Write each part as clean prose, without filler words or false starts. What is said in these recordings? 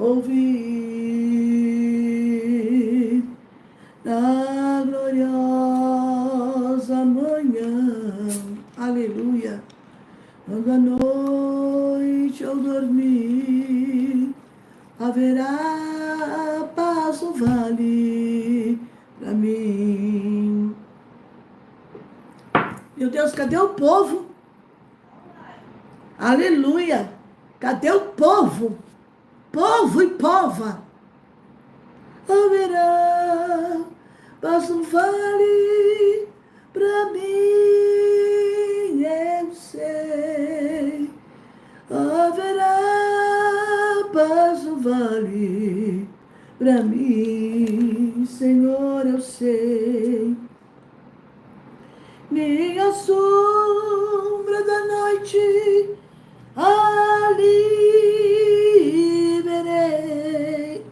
ouvir na gloriosa manhã, aleluia, quando a noite eu dormir, haverá paz no vale para mim. Meu Deus, cadê o povo? Aleluia! Cadê o povo? Povo e pova. Haverá paz no vale para mim, eu sei. Haverá paz no vale para mim, Senhor, eu sei. Minha sombra da noite ali verei.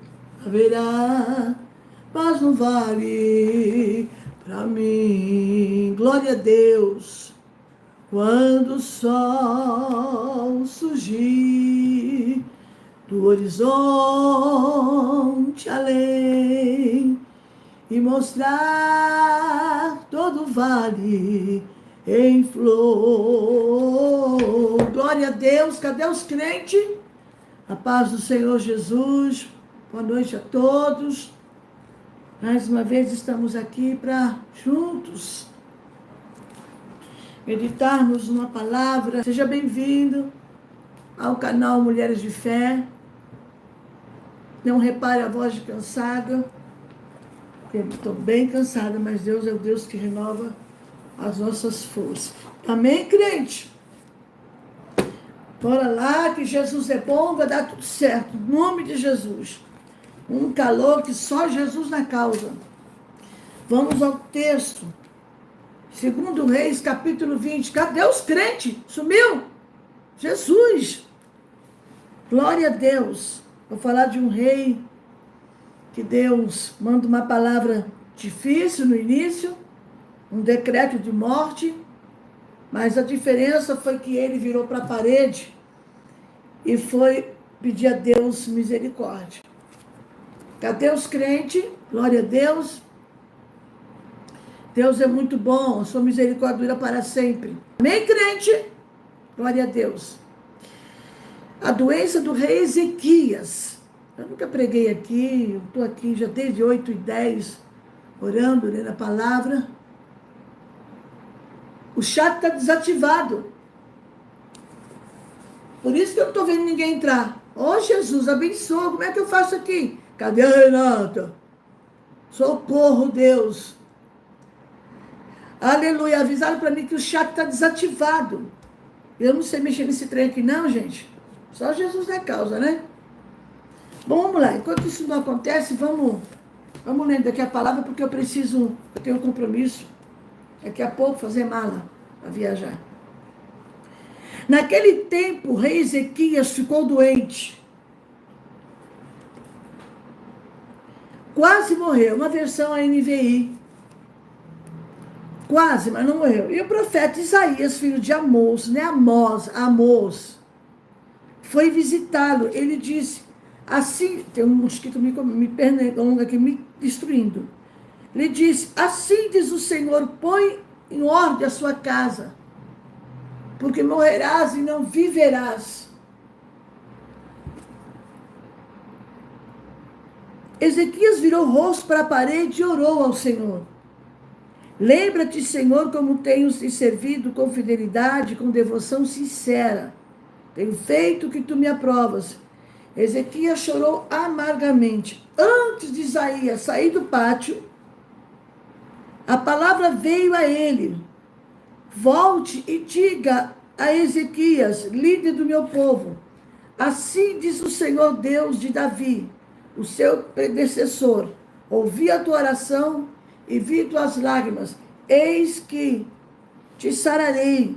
Haverá paz no vale para mim. Glória a Deus. Quando o sol surgir do horizonte além e mostrar todo o vale em flor. Glória a Deus. Cadê os crentes? A paz do Senhor Jesus. Boa noite a todos. Mais uma vez estamos aqui para juntos meditarmos numa palavra. Seja bem-vindo ao canal Mulheres de Fé. Não repare a voz de cansada. Eu estou bem cansada, mas Deus é o Deus que renova as nossas forças. Amém, crente? Bora lá, que Jesus é bom, vai dar tudo certo. Em nome de Jesus. Um calor que só Jesus na causa. Vamos ao texto. 2 Reis, capítulo 20. Cadê os crentes? Sumiu? Jesus. Glória a Deus. Vou falar de um rei que Deus manda uma palavra difícil no início, um decreto de morte, mas a diferença foi que ele virou para a parede e foi pedir a Deus misericórdia. Cadê os crentes? Glória a Deus. Deus é muito bom, a sua misericórdia dura para sempre. Amém, crente? Glória a Deus. A doença do rei Ezequias. Eu nunca preguei aqui, eu estou aqui já desde 8h10, orando, lendo a palavra. O chat está desativado. Por isso que eu não estou vendo ninguém entrar. Oh, Jesus, abençoa, como é que eu faço aqui? Cadê a Renata? Socorro, Deus. Aleluia, avisaram para mim que o chat está desativado. Eu não sei mexer nesse trem aqui não, gente. Só Jesus na causa, né? Bom, vamos lá. Enquanto isso não acontece, vamos lendo aqui a palavra, porque eu tenho um compromisso daqui a pouco fazer mala para viajar. Naquele tempo, o rei Ezequias ficou doente. Quase morreu. Uma versão NVI. Quase, mas não morreu. E o profeta Isaías, filho de Amós, né? Amós, foi visitá-lo. Ele disse, assim, tem um mosquito me pernegando aqui, me destruindo. Ele disse, assim diz o Senhor, põe em ordem a sua casa, porque morrerás e não viverás. Ezequias virou o rosto para a parede e orou ao Senhor. Lembra-te, Senhor, como tenho te servido com fidelidade, com devoção sincera. Tenho feito o que tu me aprovas. Ezequias chorou amargamente. Antes de Isaías sair do pátio, a palavra veio a ele. Volte e diga a Ezequias, líder do meu povo. Assim diz o Senhor Deus de Davi, o seu predecessor. Ouvi a tua oração e vi tuas lágrimas. Eis que te sararei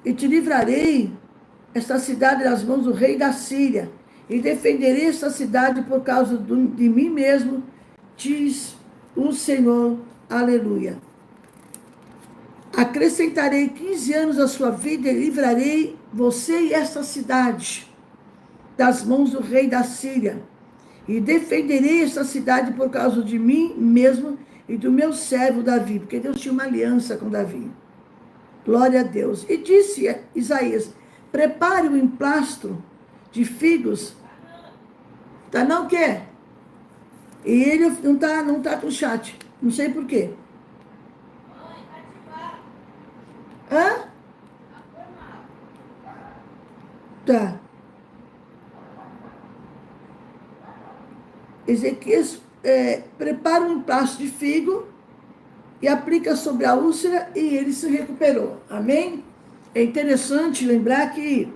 e te livrarei esta cidade das mãos do rei da Síria, e defenderei esta cidade por causa de mim mesmo, diz o Senhor. Aleluia. Acrescentarei 15 anos à sua vida e livrarei você e esta cidade. das mãos do rei da Síria, e defenderei esta cidade por causa de mim mesmo e do meu servo Davi, porque Deus tinha uma aliança com Davi. Glória a Deus. E disse Isaías, prepare um emplastro de figos. Tá não quer? E ele não tá com o chat. Não sei por quê. Hã? Tá. Ezequias prepara um emplastro de figo e aplica sobre a úlcera e ele se recuperou. Amém? É interessante lembrar que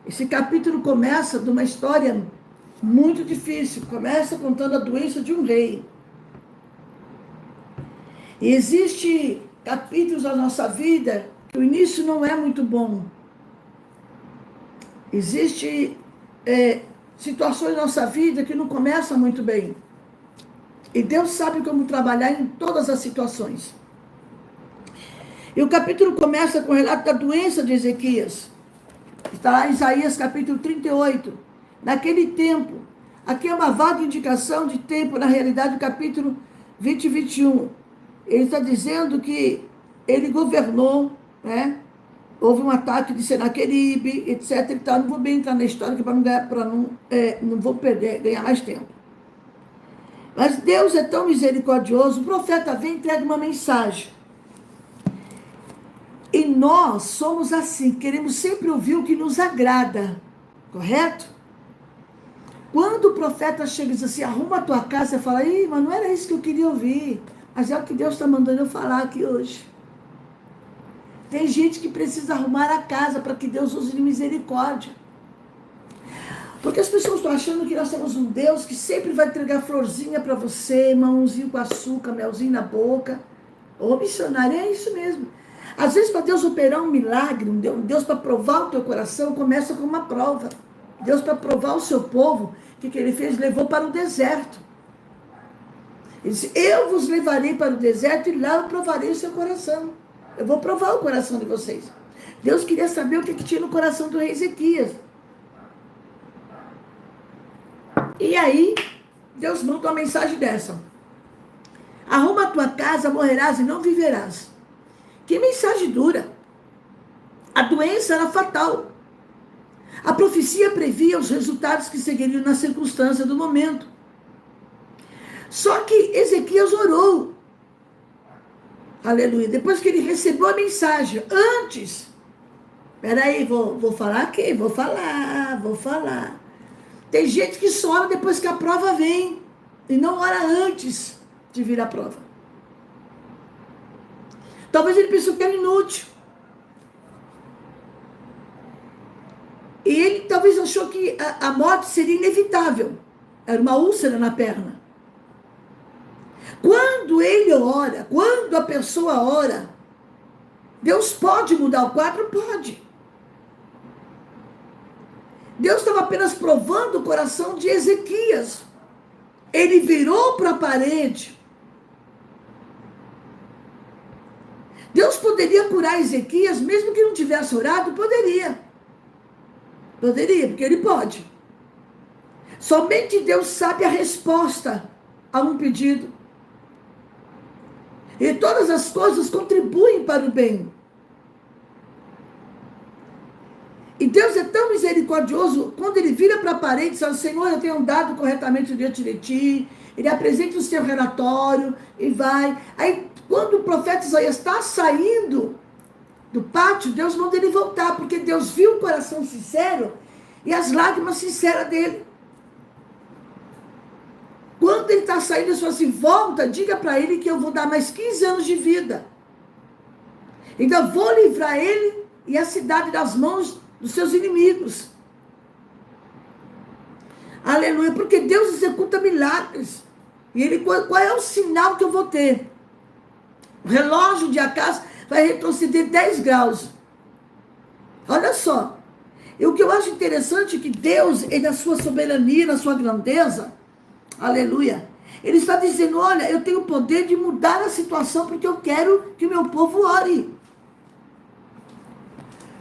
esse capítulo começa de uma história muito difícil. Começa contando a doença de um rei. E existe capítulos da nossa vida que o início não é muito bom. Existe situações da nossa vida que não começam muito bem. E Deus sabe como trabalhar em todas as situações. E o capítulo começa com o relato da doença de Ezequias. Está lá em Isaías capítulo 38. Naquele tempo, aqui é uma vaga indicação de tempo, na realidade, o capítulo 20 e 21. Ele está dizendo que ele governou, né? Houve um ataque de Senaqueribe, etc. E tal. Não vou bem entrar na história, não vou ganhar mais tempo. Mas Deus é tão misericordioso, o profeta vem e entrega uma mensagem. E nós somos assim, queremos sempre ouvir o que nos agrada, correto? Quando o profeta chega e diz assim, arruma a tua casa, você fala, mas não era isso que eu queria ouvir. Mas é o que Deus está mandando eu falar aqui hoje. Tem gente que precisa arrumar a casa para que Deus use de misericórdia. Porque as pessoas estão achando que nós temos um Deus que sempre vai entregar florzinha para você, mãozinho com açúcar, melzinho na boca. Ô missionário, é isso mesmo. Às vezes, para Deus operar um milagre, um Deus para provar o teu coração, começa com uma prova. Deus, para provar o seu povo, o que ele fez? Levou para o deserto. Ele disse, eu vos levarei para o deserto e lá eu provarei o seu coração. Eu vou provar o coração de vocês. Deus queria saber o que tinha no coração do rei Ezequias. E aí, Deus manda uma mensagem dessa. Arruma a tua casa, morrerás e não viverás. Que mensagem dura. A doença era fatal. A profecia previa os resultados que seguiriam na circunstância do momento. Só que Ezequias orou. Aleluia. Depois que ele recebeu a mensagem, antes. Peraí, vou falar aqui, vou falar. Tem gente que só ora depois que a prova vem. E não ora antes de vir a prova. Talvez ele pensou que era inútil. E ele talvez achou que a morte seria inevitável. Era uma úlcera na perna. Quando ele ora, quando a pessoa ora, Deus pode mudar o quadro? Pode. Deus estava apenas provando o coração de Ezequias. Ele virou para a parede. Deus poderia curar Ezequias, mesmo que não tivesse orado? Poderia. Poderia, porque ele pode. Somente Deus sabe a resposta a um pedido. E todas as coisas contribuem para o bem. E Deus é tão misericordioso, quando ele vira para a parede e diz, Senhor, eu tenho andado corretamente diante de ti. Ele apresenta o seu relatório e vai. Aí, quando o profeta Isaías está saindo do pátio, Deus manda ele voltar, porque Deus viu o coração sincero e as lágrimas sinceras dele. Quando ele está saindo, ele fala assim, volta, diga para ele que eu vou dar mais 15 anos de vida. Ainda vou livrar ele e a cidade das mãos dos seus inimigos. Aleluia, porque Deus executa milagres. E ele, qual é o sinal que eu vou ter? O relógio de acaso vai retroceder 10 graus. Olha só. E o que eu acho interessante é que Deus, ele, na sua soberania, na sua grandeza, aleluia, ele está dizendo, olha, eu tenho o poder de mudar a situação porque eu quero que o meu povo ore.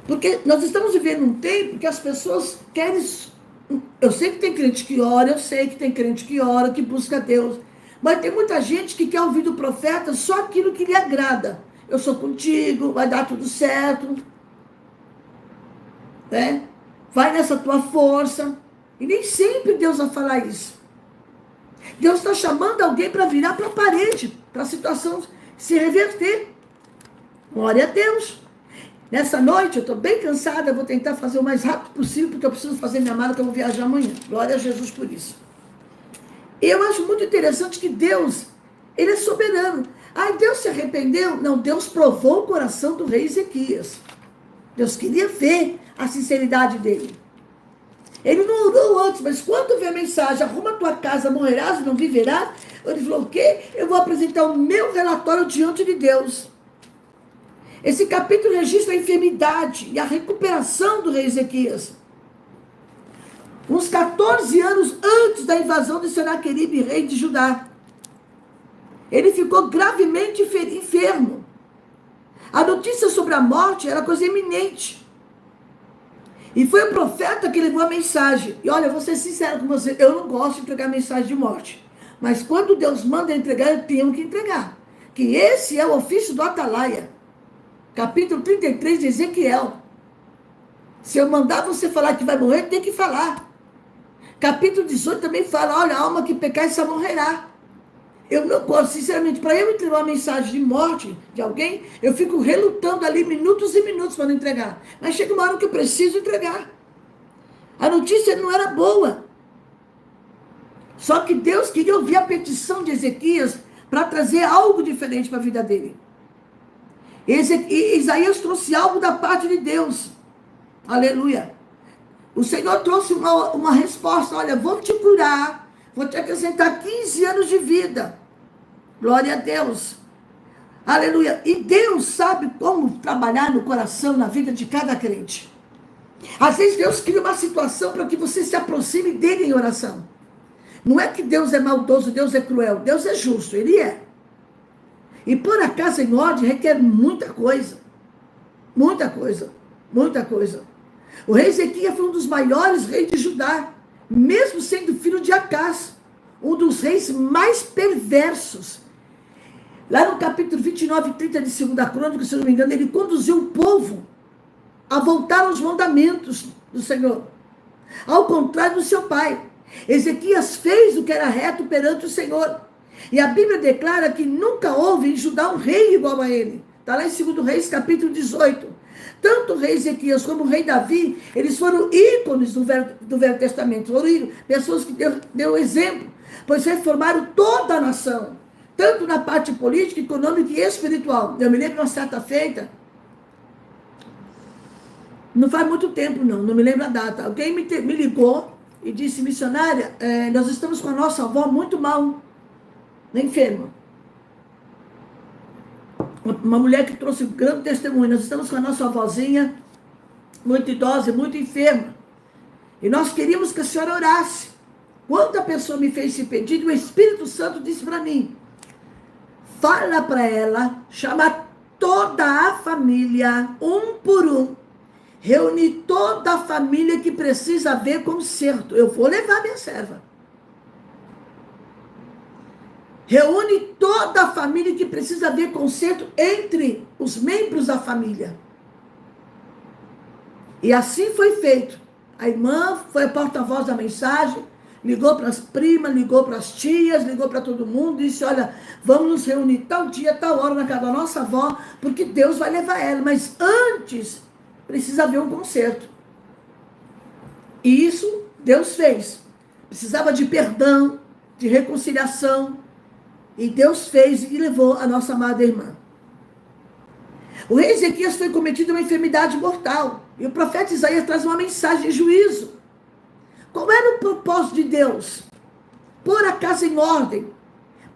Porque nós estamos vivendo um tempo que as pessoas querem Eu sei que tem crente que ora, eu sei que tem crente que ora, que busca Deus. Mas tem muita gente que quer ouvir do profeta só aquilo que lhe agrada. Eu sou contigo, vai dar tudo certo, né? Vai nessa tua força. E nem sempre Deus vai falar isso. Deus está chamando alguém para virar para a parede, para a situação se reverter. Glória a Deus. Nessa noite, eu estou bem cansada, eu vou tentar fazer o mais rápido possível, porque eu preciso fazer minha mala, que eu vou viajar amanhã. Glória a Jesus por isso. Eu acho muito interessante que Deus, Ele é soberano. Ai, Deus se arrependeu? Não, Deus provou o coração do rei Ezequias. Deus queria ver a sinceridade dele. Ele não orou antes, mas quando vê a mensagem, arruma a tua casa, morrerás e não viverás, ele falou, o quê? Eu vou apresentar o meu relatório diante de Deus. Esse capítulo registra a enfermidade e a recuperação do rei Ezequias. Uns 14 anos antes da invasão de Senaqueribe, rei de Judá. Ele ficou gravemente enfermo. A notícia sobre a morte era coisa iminente. E foi o profeta que levou a mensagem. E olha, eu vou ser sincero com você, eu não gosto de entregar mensagem de morte. Mas quando Deus manda entregar, eu tenho que entregar. Que esse é o ofício do atalaia. Capítulo 33 de Ezequiel. Se eu mandar você falar que vai morrer, tem que falar. Capítulo 18 também fala, olha, a alma que pecar, essa morrerá. Eu não gosto, sinceramente, para eu entregar uma mensagem de morte de alguém, eu fico relutando ali minutos e minutos para não entregar. Mas chega uma hora que eu preciso entregar. A notícia não era boa. Só que Deus queria ouvir a petição de Ezequias para trazer algo diferente para a vida dele. E Isaías trouxe algo da parte de Deus. Aleluia. O Senhor trouxe uma resposta. Olha, vou te curar. Vou te acrescentar 15 anos de vida. Glória a Deus. Aleluia. E Deus sabe como trabalhar no coração, na vida de cada crente. Às vezes Deus cria uma situação para que você se aproxime dele em oração. Não é que Deus é maldoso, Deus é cruel. Deus é justo, Ele é. E pôr a casa em ordem requer muita coisa. Muita coisa. Muita coisa. O rei Ezequias foi um dos maiores reis de Judá, mesmo sendo filho de Acás, um dos reis mais perversos. Lá no capítulo 29 e 30 de 2 Crônicas, se não me engano, ele conduziu o povo a voltar aos mandamentos do Senhor. Ao contrário do seu pai. Ezequias fez o que era reto perante o Senhor. E a Bíblia declara que nunca houve em Judá um rei igual a ele. Está lá em 2 Reis, capítulo 18. Tanto o rei Ezequias como o rei Davi, eles foram ícones do Velho Testamento. Foram pessoas que deu exemplo, pois reformaram toda a nação. Tanto na parte política, econômica e espiritual. Eu me lembro de uma certa feita, não faz muito tempo não me lembro a data. Alguém me ligou e disse, missionária, nós estamos com a nossa avó muito mal, enferma. Uma mulher que trouxe um grande testemunho. Nós estamos com a nossa avózinha, muito idosa, muito enferma. E nós queríamos que a senhora orasse. Quando a pessoa me fez esse pedido, o Espírito Santo disse para mim, fala para ela, chama toda a família, um por um. Reúne toda a família que precisa ver conserto. Eu vou levar minha serva. Reúne toda a família que precisa ver conserto entre os membros da família. E assim foi feito. A irmã foi a porta-voz da mensagem, ligou para as primas, ligou para as tias, ligou para todo mundo, disse, olha, vamos nos reunir tal dia, tal hora na casa da nossa avó, porque Deus vai levar ela. Mas antes, precisa haver um conserto. E isso Deus fez. Precisava de perdão, de reconciliação. E Deus fez e levou a nossa amada irmã. O rei Ezequias foi cometido uma enfermidade mortal. E o profeta Isaías traz uma mensagem de juízo. Qual era o propósito de Deus? Pôr a casa em ordem.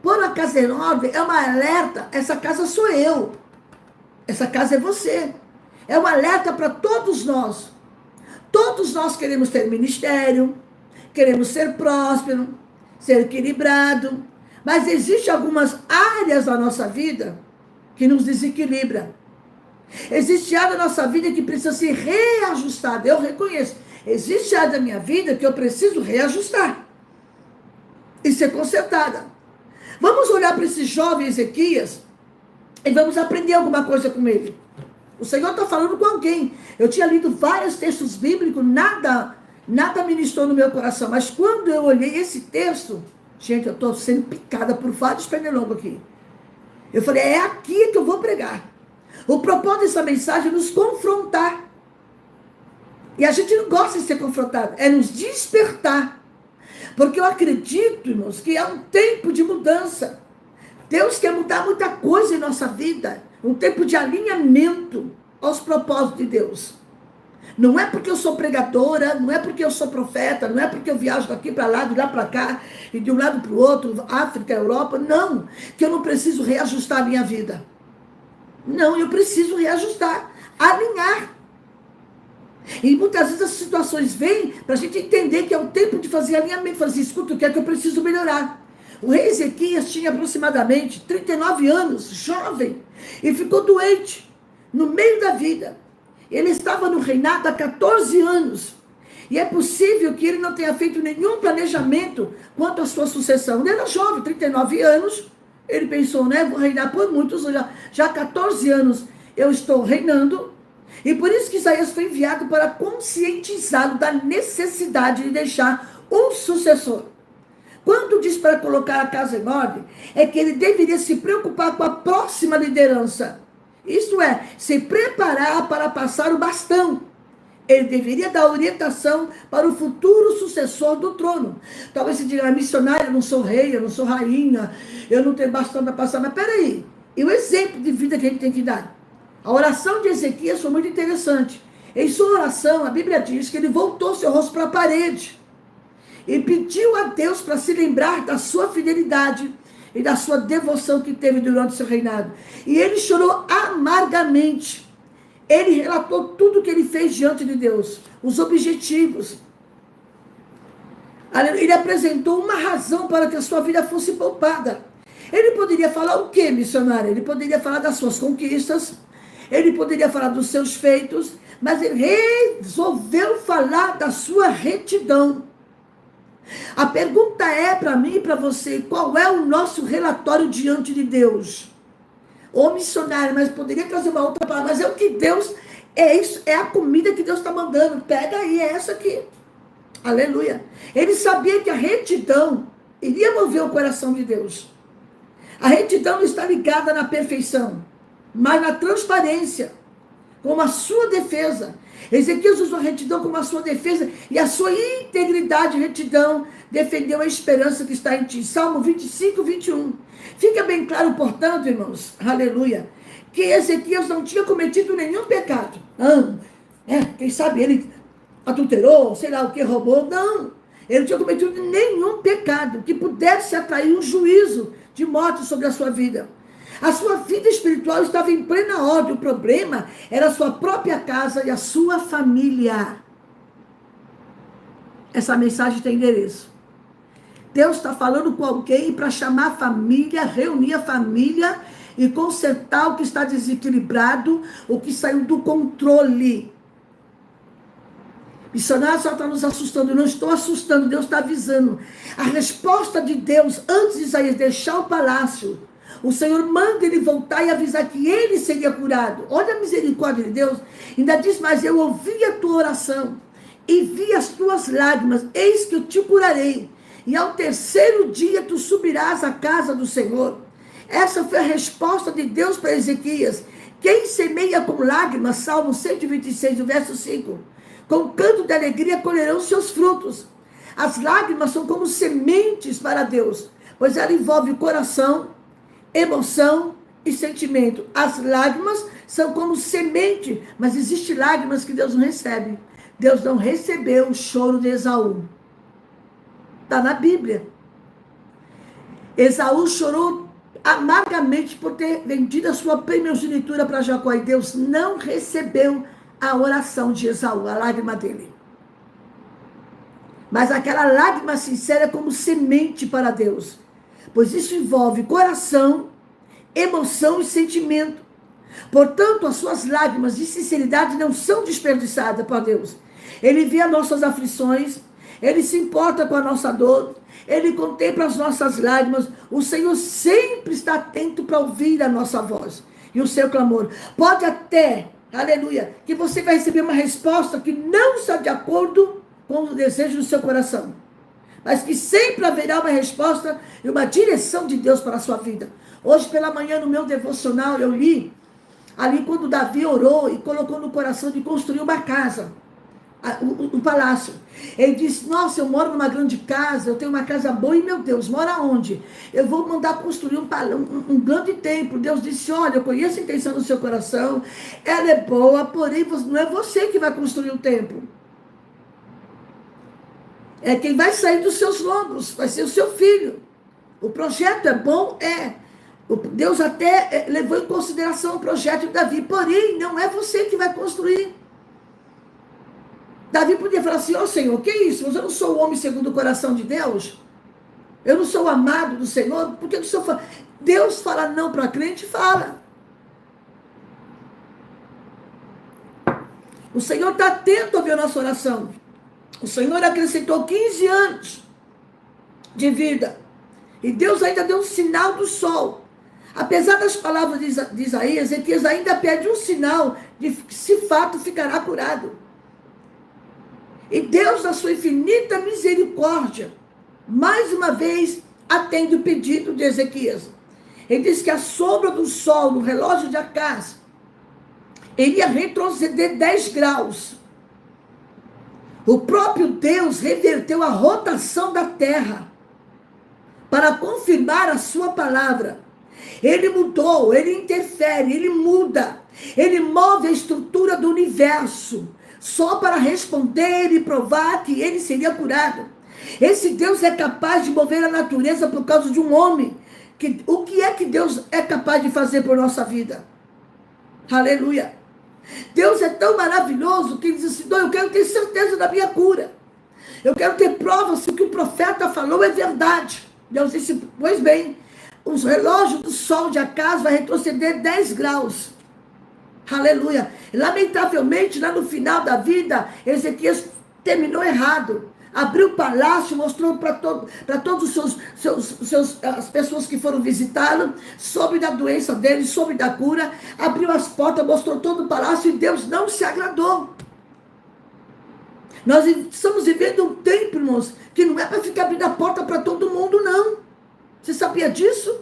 Pôr a casa em ordem é uma alerta. Essa casa sou eu. Essa casa é você. É um alerta para todos nós. Todos nós queremos ter ministério, queremos ser próspero, ser equilibrado. Mas existem algumas áreas da nossa vida que nos desequilibram. Existe área da nossa vida que precisa ser reajustada. Eu reconheço. Existe área da minha vida que eu preciso reajustar e ser consertada. Vamos olhar para esse jovem Ezequias e vamos aprender alguma coisa com ele. O Senhor está falando com alguém. Eu tinha lido vários textos bíblicos, nada ministrou no meu coração. Mas quando eu olhei esse texto, gente, eu estou sendo picada por vários pernilongos aqui. Eu falei, é aqui que eu vou pregar. O propósito dessa mensagem é nos confrontar. E a gente não gosta de ser confrontado, é nos despertar. Porque eu acredito, irmãos, que é um tempo de mudança. Deus quer mudar muita coisa em nossa vida. Um tempo de alinhamento aos propósitos de Deus. Não é porque eu sou pregadora, não é porque eu sou profeta, não é porque eu viajo daqui para lá, de lá para cá, e de um lado para o outro, África, Europa, não. Que eu não preciso reajustar a minha vida. Não, eu preciso reajustar, alinhar. E muitas vezes as situações vêm para a gente entender que é o tempo de fazer alinhamento. Falar assim, escuta, o que é que eu preciso melhorar? O rei Ezequias tinha aproximadamente 39 anos, jovem, e ficou doente, no meio da vida. Ele estava no reinado há 14 anos. E é possível que ele não tenha feito nenhum planejamento quanto à sua sucessão. Ele era jovem, 39 anos. Ele pensou, né, vou reinar por muitos, já há 14 anos eu estou reinando. E por isso que Isaías foi enviado para conscientizá-lo da necessidade de deixar um sucessor. Quando diz para colocar a casa em ordem, é que ele deveria se preocupar com a próxima liderança. Isto é, se preparar para passar o bastão. Ele deveria dar orientação para o futuro sucessor do trono. Talvez você diga, missionária, eu não sou rei, eu não sou rainha, eu não tenho bastão para passar. Mas peraí, e o exemplo de vida que a gente tem que dar? A oração de Ezequias foi muito interessante. Em sua oração, a Bíblia diz que ele voltou seu rosto para a parede e pediu a Deus para se lembrar da sua fidelidade e da sua devoção que teve durante seu reinado. E ele chorou amargamente. Ele relatou tudo o que ele fez diante de Deus, os objetivos. Ele apresentou uma razão para que a sua vida fosse poupada. Ele poderia falar o quê, missionário? Ele poderia falar das suas conquistas, ele poderia falar dos seus feitos, mas ele resolveu falar da sua retidão. A pergunta é para mim e para você, qual é o nosso relatório diante de Deus? Ô missionário, mas poderia trazer uma outra palavra, mas é o que Deus, é isso, é a comida que Deus está mandando, pega aí, é essa aqui. Aleluia. Ele sabia que a retidão iria mover o coração de Deus. A retidão não está ligada na perfeição, mas na transparência, como a sua defesa. Ezequias usou a retidão como a sua defesa e a sua integridade e retidão defendeu a esperança que está em ti. Salmo 25, 21. Fica bem claro, portanto, irmãos, aleluia, que Ezequias não tinha cometido nenhum pecado. Não, quem sabe ele adulterou, sei lá o que, roubou. Não, ele não tinha cometido nenhum pecado que pudesse atrair um juízo de morte sobre a sua vida. A sua vida espiritual estava em plena ordem. O problema era a sua própria casa e a sua família. Essa mensagem tem endereço. Deus está falando com alguém para chamar a família, reunir a família e consertar o que está desequilibrado, o que saiu do controle. Missionário, só está nos assustando. Eu não estou assustando, Deus está avisando. A resposta de Deus, antes de Isaías deixar o palácio, o Senhor manda ele voltar e avisar que ele seria curado. Olha a misericórdia de Deus. Ainda diz, mas eu ouvi a tua oração e vi as tuas lágrimas. Eis que eu te curarei. E ao terceiro dia tu subirás à casa do Senhor. Essa foi a resposta de Deus para Ezequias. Quem semeia com lágrimas, Salmo 126, o verso 5. Com canto de alegria colherão seus frutos. As lágrimas são como sementes para Deus, pois ela envolve coração, emoção e sentimento. As lágrimas são como semente, mas existem lágrimas que Deus não recebe. Deus não recebeu o choro de Esaú. Está na Bíblia. Esaú chorou amargamente por ter vendido a sua primogenitura para Jacó. E Deus não recebeu a oração de Esaú, a lágrima dele. Mas aquela lágrima sincera é como semente para Deus. Pois isso envolve coração, emoção e sentimento. Portanto, as suas lágrimas de sinceridade não são desperdiçadas para Deus. Ele vê as nossas aflições, Ele se importa com a nossa dor, Ele contempla as nossas lágrimas. O Senhor sempre está atento para ouvir a nossa voz e o seu clamor. Pode até, aleluia, que você vai receber uma resposta que não está de acordo com o desejo do seu coração, mas que sempre haverá uma resposta e uma direção de Deus para a sua vida. Hoje pela manhã no meu devocional eu li ali quando Davi orou e colocou no coração de construir uma casa, um palácio. Ele disse, nossa, eu moro numa grande casa, eu tenho uma casa boa, e meu Deus, mora onde? Eu vou mandar construir um grande templo. Deus disse, olha, eu conheço a intenção do seu coração, ela é boa, porém não é você que vai construir o templo. É quem vai sair dos seus lombos, vai ser o seu filho. O projeto é bom, Deus até levou em consideração o projeto de Davi, porém não é você que vai construir. Davi podia falar assim, Senhor, que isso? Mas eu não sou o homem segundo o coração de Deus? Eu não sou o amado do Senhor? Por que o Senhor fala? Deus fala não para crente? Fala. O Senhor está atento a ouvir a nossa oração. O Senhor acrescentou 15 anos de vida. E Deus ainda deu um sinal do sol. Apesar das palavras de Isaías, Ezequias ainda pede um sinal de que se fato ficará curado. E Deus, na sua infinita misericórdia, mais uma vez, atende o pedido de Ezequias. Ele diz que a sombra do sol no relógio de Acás iria retroceder 10 graus. O próprio Deus reverteu a rotação da terra para confirmar a sua palavra. Ele mudou, ele interfere, ele muda, ele move a estrutura do universo, só para responder e provar que ele seria curado. Esse Deus é capaz de mover a natureza por causa de um homem. O que é que Deus é capaz de fazer por nossa vida? Aleluia. Deus é tão maravilhoso que ele diz assim, não, eu quero ter certeza da minha cura. Eu quero ter provas se o que o profeta falou é verdade. Deus disse, pois bem, os relógios do sol de Acás vai retroceder 10 graus. Aleluia. Lamentavelmente, lá no final da vida, Ezequias terminou errado. Abriu o palácio, mostrou para todos as pessoas que foram visitá-lo, soube da doença dele, soube da cura, abriu as portas, mostrou todo o palácio e Deus não se agradou. Nós estamos vivendo um tempo, irmãos, que não é para ficar abrindo a porta para todo mundo, não. Você sabia disso?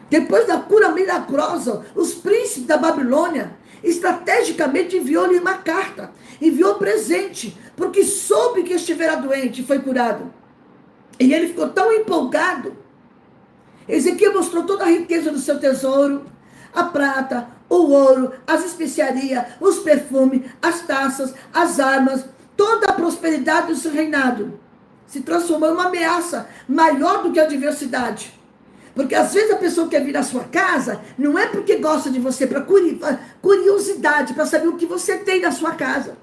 Depois da cura milagrosa, os príncipes da Babilônia, estrategicamente enviou-lhe uma carta, enviou presente, porque soube que estivera doente e foi curado. E ele ficou tão empolgado. Ezequiel mostrou toda a riqueza do seu tesouro, a prata, o ouro, as especiarias, os perfumes, as taças, as armas, toda a prosperidade do seu reinado. Se transformou em uma ameaça maior do que a adversidade. Porque às vezes a pessoa quer vir à sua casa, não é porque gosta de você, para curiosidade, para saber o que você tem na sua casa.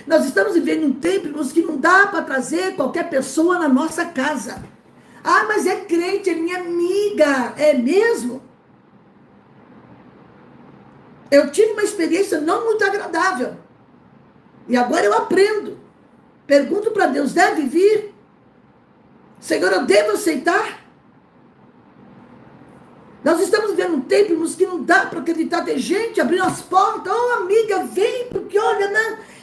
Nós estamos vivendo um tempo que não dá para trazer qualquer pessoa na nossa casa. Ah, mas é crente, é minha amiga. É mesmo? Eu tive uma experiência não muito agradável. E agora eu aprendo. Pergunto para Deus, deve vir? Senhor, eu devo aceitar? Nós estamos vivendo um tempo que não dá para acreditar. Tem gente abrindo as portas. Oh, amiga, vem, porque olha,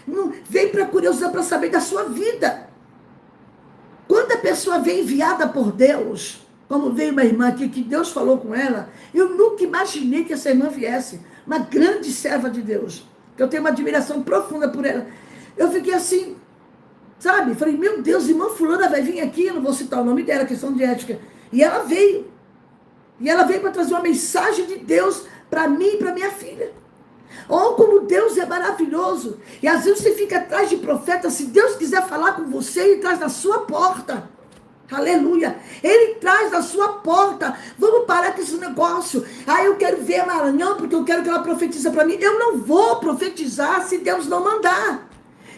não vem para curiosidade, para saber da sua vida. Quando a pessoa vem enviada por Deus, como veio uma irmã aqui, que Deus falou com ela, eu nunca imaginei que essa irmã viesse. Uma grande serva de Deus, que eu tenho uma admiração profunda por ela. Eu fiquei assim, sabe? Falei, meu Deus, irmã fulana vai vir aqui, eu não vou citar o nome dela, questão de ética. E ela veio. E ela veio para trazer uma mensagem de Deus para mim e para minha filha. Oh, como Deus é maravilhoso. E às vezes você fica atrás de profeta, se Deus quiser falar com você, ele traz na sua porta. Aleluia. Ele traz na sua porta. Vamos parar com esse negócio. Ah, eu quero ver a Maranhão, porque eu quero que ela profetize para mim. Eu não vou profetizar se Deus não mandar.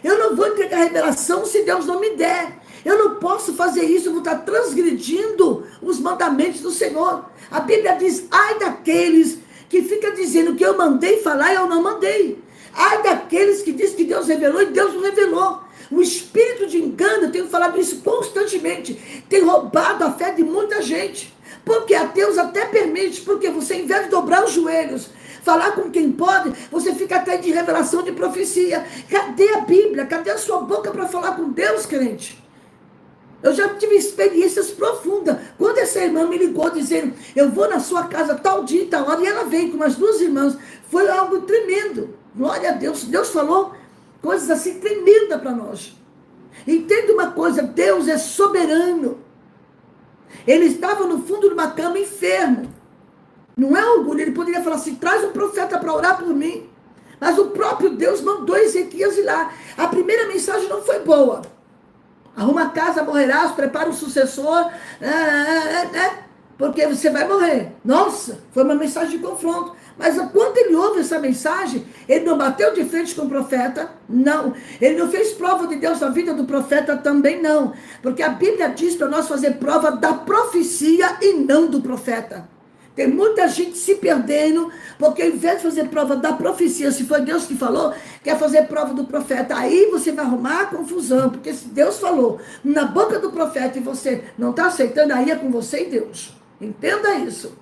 Eu não vou entregar revelação se Deus não me der. Eu não posso fazer isso, eu vou estar transgredindo os mandamentos do Senhor. A Bíblia diz, ai daqueles que ficam dizendo que eu mandei falar e eu não mandei. Ai daqueles que dizem que Deus revelou e Deus não revelou. O espírito de engano, eu tenho falado isso constantemente, tem roubado a fé de muita gente. Porque a Deus até permite, porque você, em vez de dobrar os joelhos, falar com quem pode, você fica até de revelação de profecia. Cadê a Bíblia? Cadê a sua boca para falar com Deus, crente? Eu já tive experiências profundas. Quando essa irmã me ligou dizendo, eu vou na sua casa tal dia e tal hora, e ela veio com umas duas irmãs, foi algo tremendo. Glória a Deus. Deus falou coisas assim tremendas para nós. Entenda uma coisa, Deus é soberano. Ele estava no fundo de uma cama enfermo. Não é orgulho, ele poderia falar assim, traz um profeta para orar por mim. Mas o próprio Deus mandou Ezequias ir lá. A primeira mensagem não foi boa. Arruma a casa, morrerás, prepara um sucessor, porque você vai morrer. Nossa, foi uma mensagem de confronto. Mas quando ele ouve essa mensagem, ele não bateu de frente com o profeta, não. Ele não fez prova de Deus na vida do profeta, também não. Porque a Bíblia diz para nós fazer prova da profecia e não do profeta. Tem muita gente se perdendo, porque ao invés de fazer prova da profecia, se foi Deus que falou, quer fazer prova do profeta. Aí você vai arrumar a confusão, porque se Deus falou na boca do profeta e você não está aceitando, aí é com você e Deus. Entenda isso.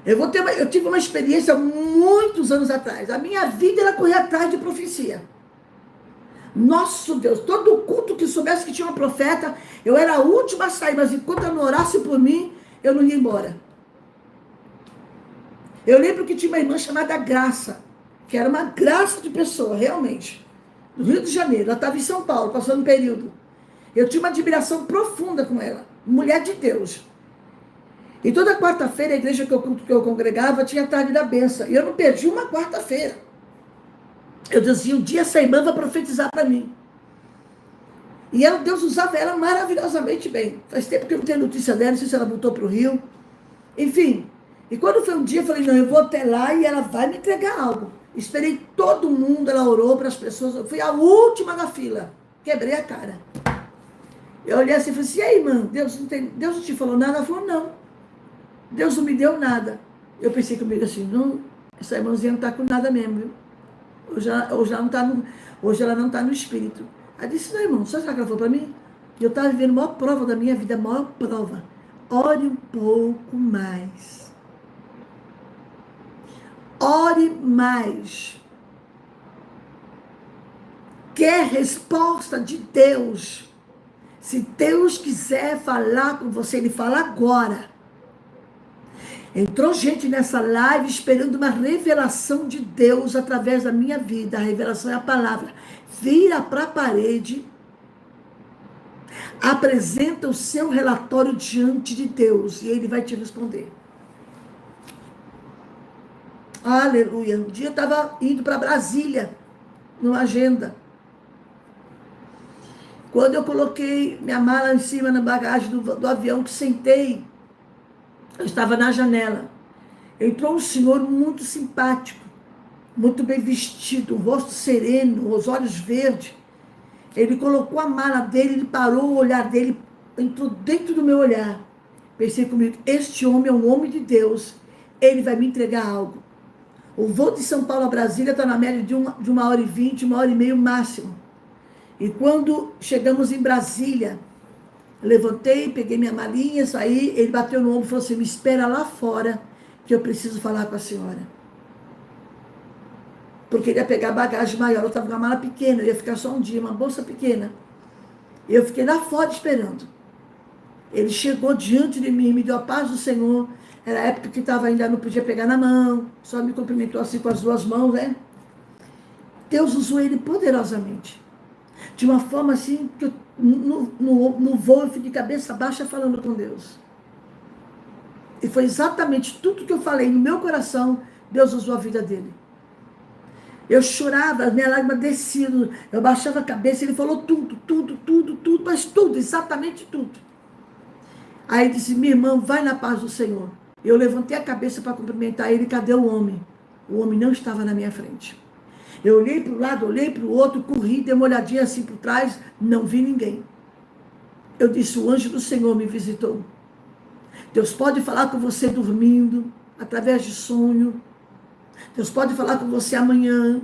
Eu tive uma experiência muitos anos atrás. A minha vida era correr atrás de profecia. Nosso Deus, todo culto que soubesse que tinha uma profeta, eu era a última a sair, mas enquanto eu não orasse por mim, eu não ia embora. Eu lembro que tinha uma irmã chamada Graça, que era uma graça de pessoa, realmente. No Rio de Janeiro, ela estava em São Paulo, passando um período. Eu tinha uma admiração profunda com ela, mulher de Deus. E toda quarta-feira, a igreja que eu congregava tinha a tarde da bênção. E eu não perdi uma quarta-feira. Eu dizia, um dia essa irmã vai profetizar para mim. E Deus usava ela maravilhosamente bem. Faz tempo que eu não tenho notícia dela, não sei se ela voltou para o Rio. Enfim, e quando foi um dia, eu falei, não, eu vou até lá e ela vai me entregar algo. Esperei todo mundo, ela orou para as pessoas. Eu fui a última da fila. Quebrei a cara. Eu olhei assim e falei assim, e aí, irmã, Deus não te falou nada? Ela falou, não. Deus não me deu nada. Eu pensei comigo assim, não, essa irmãzinha não está com nada mesmo, viu? Hoje ela não está no espírito. Aí disse, não, irmão, sabe o que ela falou para mim? Eu estava vivendo a maior prova da minha vida, a maior prova. Ore um pouco mais. Ore mais. Quer resposta de Deus. Se Deus quiser falar com você, Ele fala agora. Entrou gente nessa live esperando uma revelação de Deus através da minha vida. A revelação é a palavra. Vira para a parede. Apresenta o seu relatório diante de Deus. E Ele vai te responder. Aleluia. Um dia eu estava indo para Brasília. Numa agenda. Quando eu coloquei minha mala em cima na bagagem do avião que sentei. Eu estava na janela. Entrou um senhor muito simpático, muito bem vestido, um rosto sereno, os olhos verdes. Ele colocou a mala dele, ele parou, o olhar dele entrou dentro do meu olhar. Pensei comigo, este homem é um homem de Deus, ele vai me entregar algo. O voo de São Paulo a Brasília está na média de 1h20, 1h30 máximo. E quando chegamos em Brasília, levantei, peguei minha malinha, saí, ele bateu no ombro e falou assim, me espera lá fora, que eu preciso falar com a senhora. Porque ele ia pegar bagagem maior, eu estava com uma mala pequena, eu ia ficar só um dia, uma bolsa pequena. E eu fiquei lá fora esperando. Ele chegou diante de mim, me deu a paz do Senhor, era a época que estava ainda, não podia pegar na mão, só me cumprimentou assim com as duas mãos, né? Deus usou ele poderosamente. De uma forma assim, que eu, no voo eu fui de cabeça baixa falando com Deus. E foi exatamente tudo que eu falei no meu coração, Deus usou a vida dele. Eu chorava, minha lágrima descia, eu baixava a cabeça, ele falou tudo, mas tudo, exatamente tudo. Aí ele disse, minha irmã, vai na paz do Senhor. Eu levantei a cabeça para cumprimentar ele, cadê o homem? O homem não estava na minha frente. Eu olhei para o lado, olhei para o outro, corri, dei uma olhadinha assim por trás, não vi ninguém. Eu disse, o anjo do Senhor me visitou. Deus pode falar com você dormindo, através de sonho. Deus pode falar com você amanhã.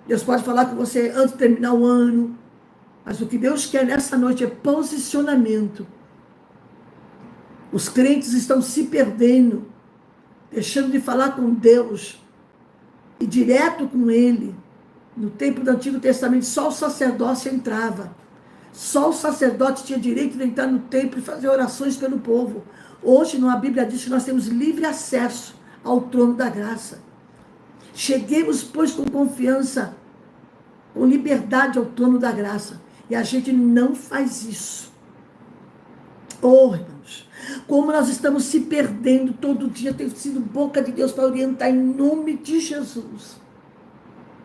Deus pode falar com você antes de terminar o ano. Mas o que Deus quer nessa noite é posicionamento. Os crentes estão se perdendo, deixando de falar com Deus e direto com Ele. No tempo do Antigo Testamento, só o sacerdócio entrava. Só o sacerdote tinha direito de entrar no templo e fazer orações pelo povo. Hoje, a Bíblia diz que nós temos livre acesso ao trono da graça. Cheguemos, pois, com confiança, com liberdade ao trono da graça. E a gente não faz isso. Oh, irmãos, como nós estamos se perdendo todo dia, tem sido boca de Deus para orientar em nome de Jesus.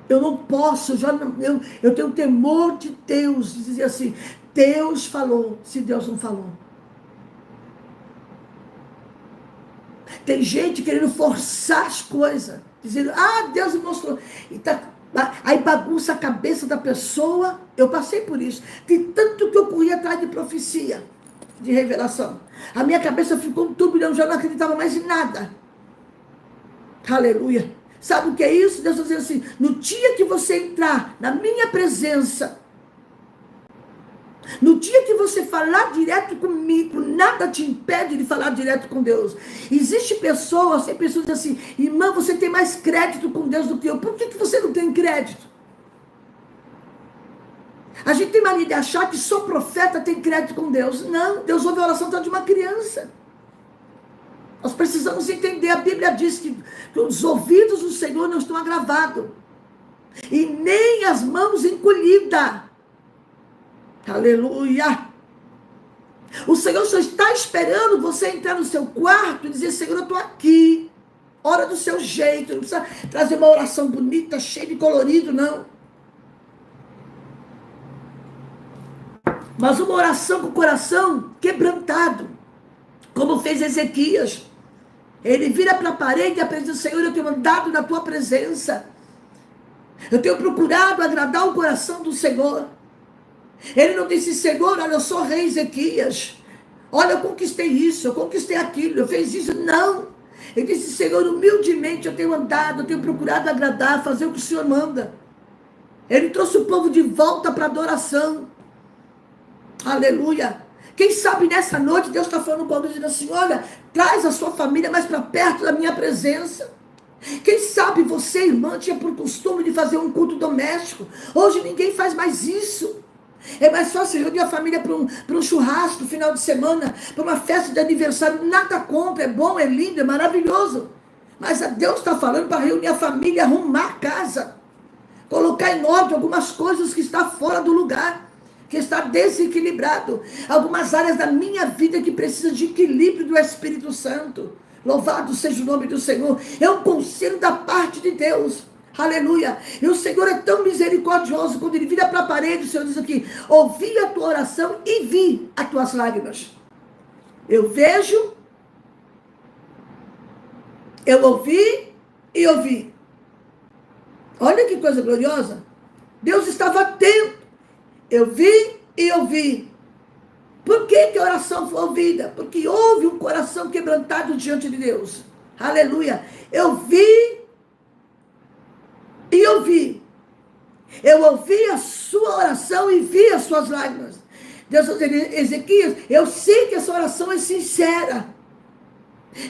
Eu não posso, eu tenho temor de Deus, de dizer assim, Deus falou, se Deus não falou. Tem gente querendo forçar as coisas, dizendo, Deus me mostrou. Aí bagunça a cabeça da pessoa. Eu passei por isso. De tanto que eu corri atrás de profecia, de revelação. A minha cabeça ficou um turbilhão, já não acreditava mais em nada. Aleluia. Sabe o que é isso? Deus está dizendo assim, no dia que você entrar na minha presença, no dia que você falar direto comigo, nada te impede de falar direto com Deus. Existem pessoas que dizem assim, irmã, você tem mais crédito com Deus do que eu. Por que você não tem crédito? A gente tem mania de achar que só profeta tem crédito com Deus. Não, Deus ouve a oração de uma criança. Nós precisamos entender, a Bíblia diz que os ouvidos do Senhor não estão agravados. E nem as mãos encolhidas. Aleluia. O Senhor só está esperando você entrar no seu quarto e dizer, Senhor, eu estou aqui. Ora do seu jeito. Não precisa trazer uma oração bonita, cheia de colorido, não. Mas uma oração com o coração quebrantado. Como fez Ezequias. Ele vira para a parede e apresenta, Senhor, eu tenho andado na tua presença. Eu tenho procurado agradar o coração do Senhor. Ele não disse, Senhor, olha, eu sou rei Ezequias. Olha, eu conquistei isso, eu conquistei aquilo, eu fiz isso. Não. Ele disse, Senhor, humildemente eu tenho andado, eu tenho procurado agradar, fazer o que o Senhor manda. Ele trouxe o povo de volta para a adoração. Aleluia. Quem sabe nessa noite Deus está falando conosco, dizendo assim, olha, traz a sua família mais para perto da minha presença. Quem sabe você, irmã, tinha por costume de fazer um culto doméstico. Hoje ninguém faz mais isso. É mais fácil reunir a família para um churrasco no final de semana, para uma festa de aniversário. Nada contra, é bom, é lindo, é maravilhoso. Mas Deus está falando para reunir a família, arrumar a casa. Colocar em ordem algumas coisas que estão fora do lugar. Que está desequilibrado. Algumas áreas da minha vida que precisam de equilíbrio do Espírito Santo. Louvado seja o nome do Senhor. É um conselho da parte de Deus. Aleluia. E o Senhor é tão misericordioso. Quando ele vira para a parede, o Senhor diz aqui, ouvi a tua oração e vi as tuas lágrimas. Eu vejo, eu ouvi e ouvi. Olha que coisa gloriosa. Deus estava atento. Eu vi e ouvi. Por que a oração foi ouvida? Porque houve um coração quebrantado diante de Deus. Aleluia. Eu vi e ouvi. Eu ouvi a sua oração e vi as suas lágrimas. Deus está dizendo, Ezequias, eu sei que essa oração é sincera.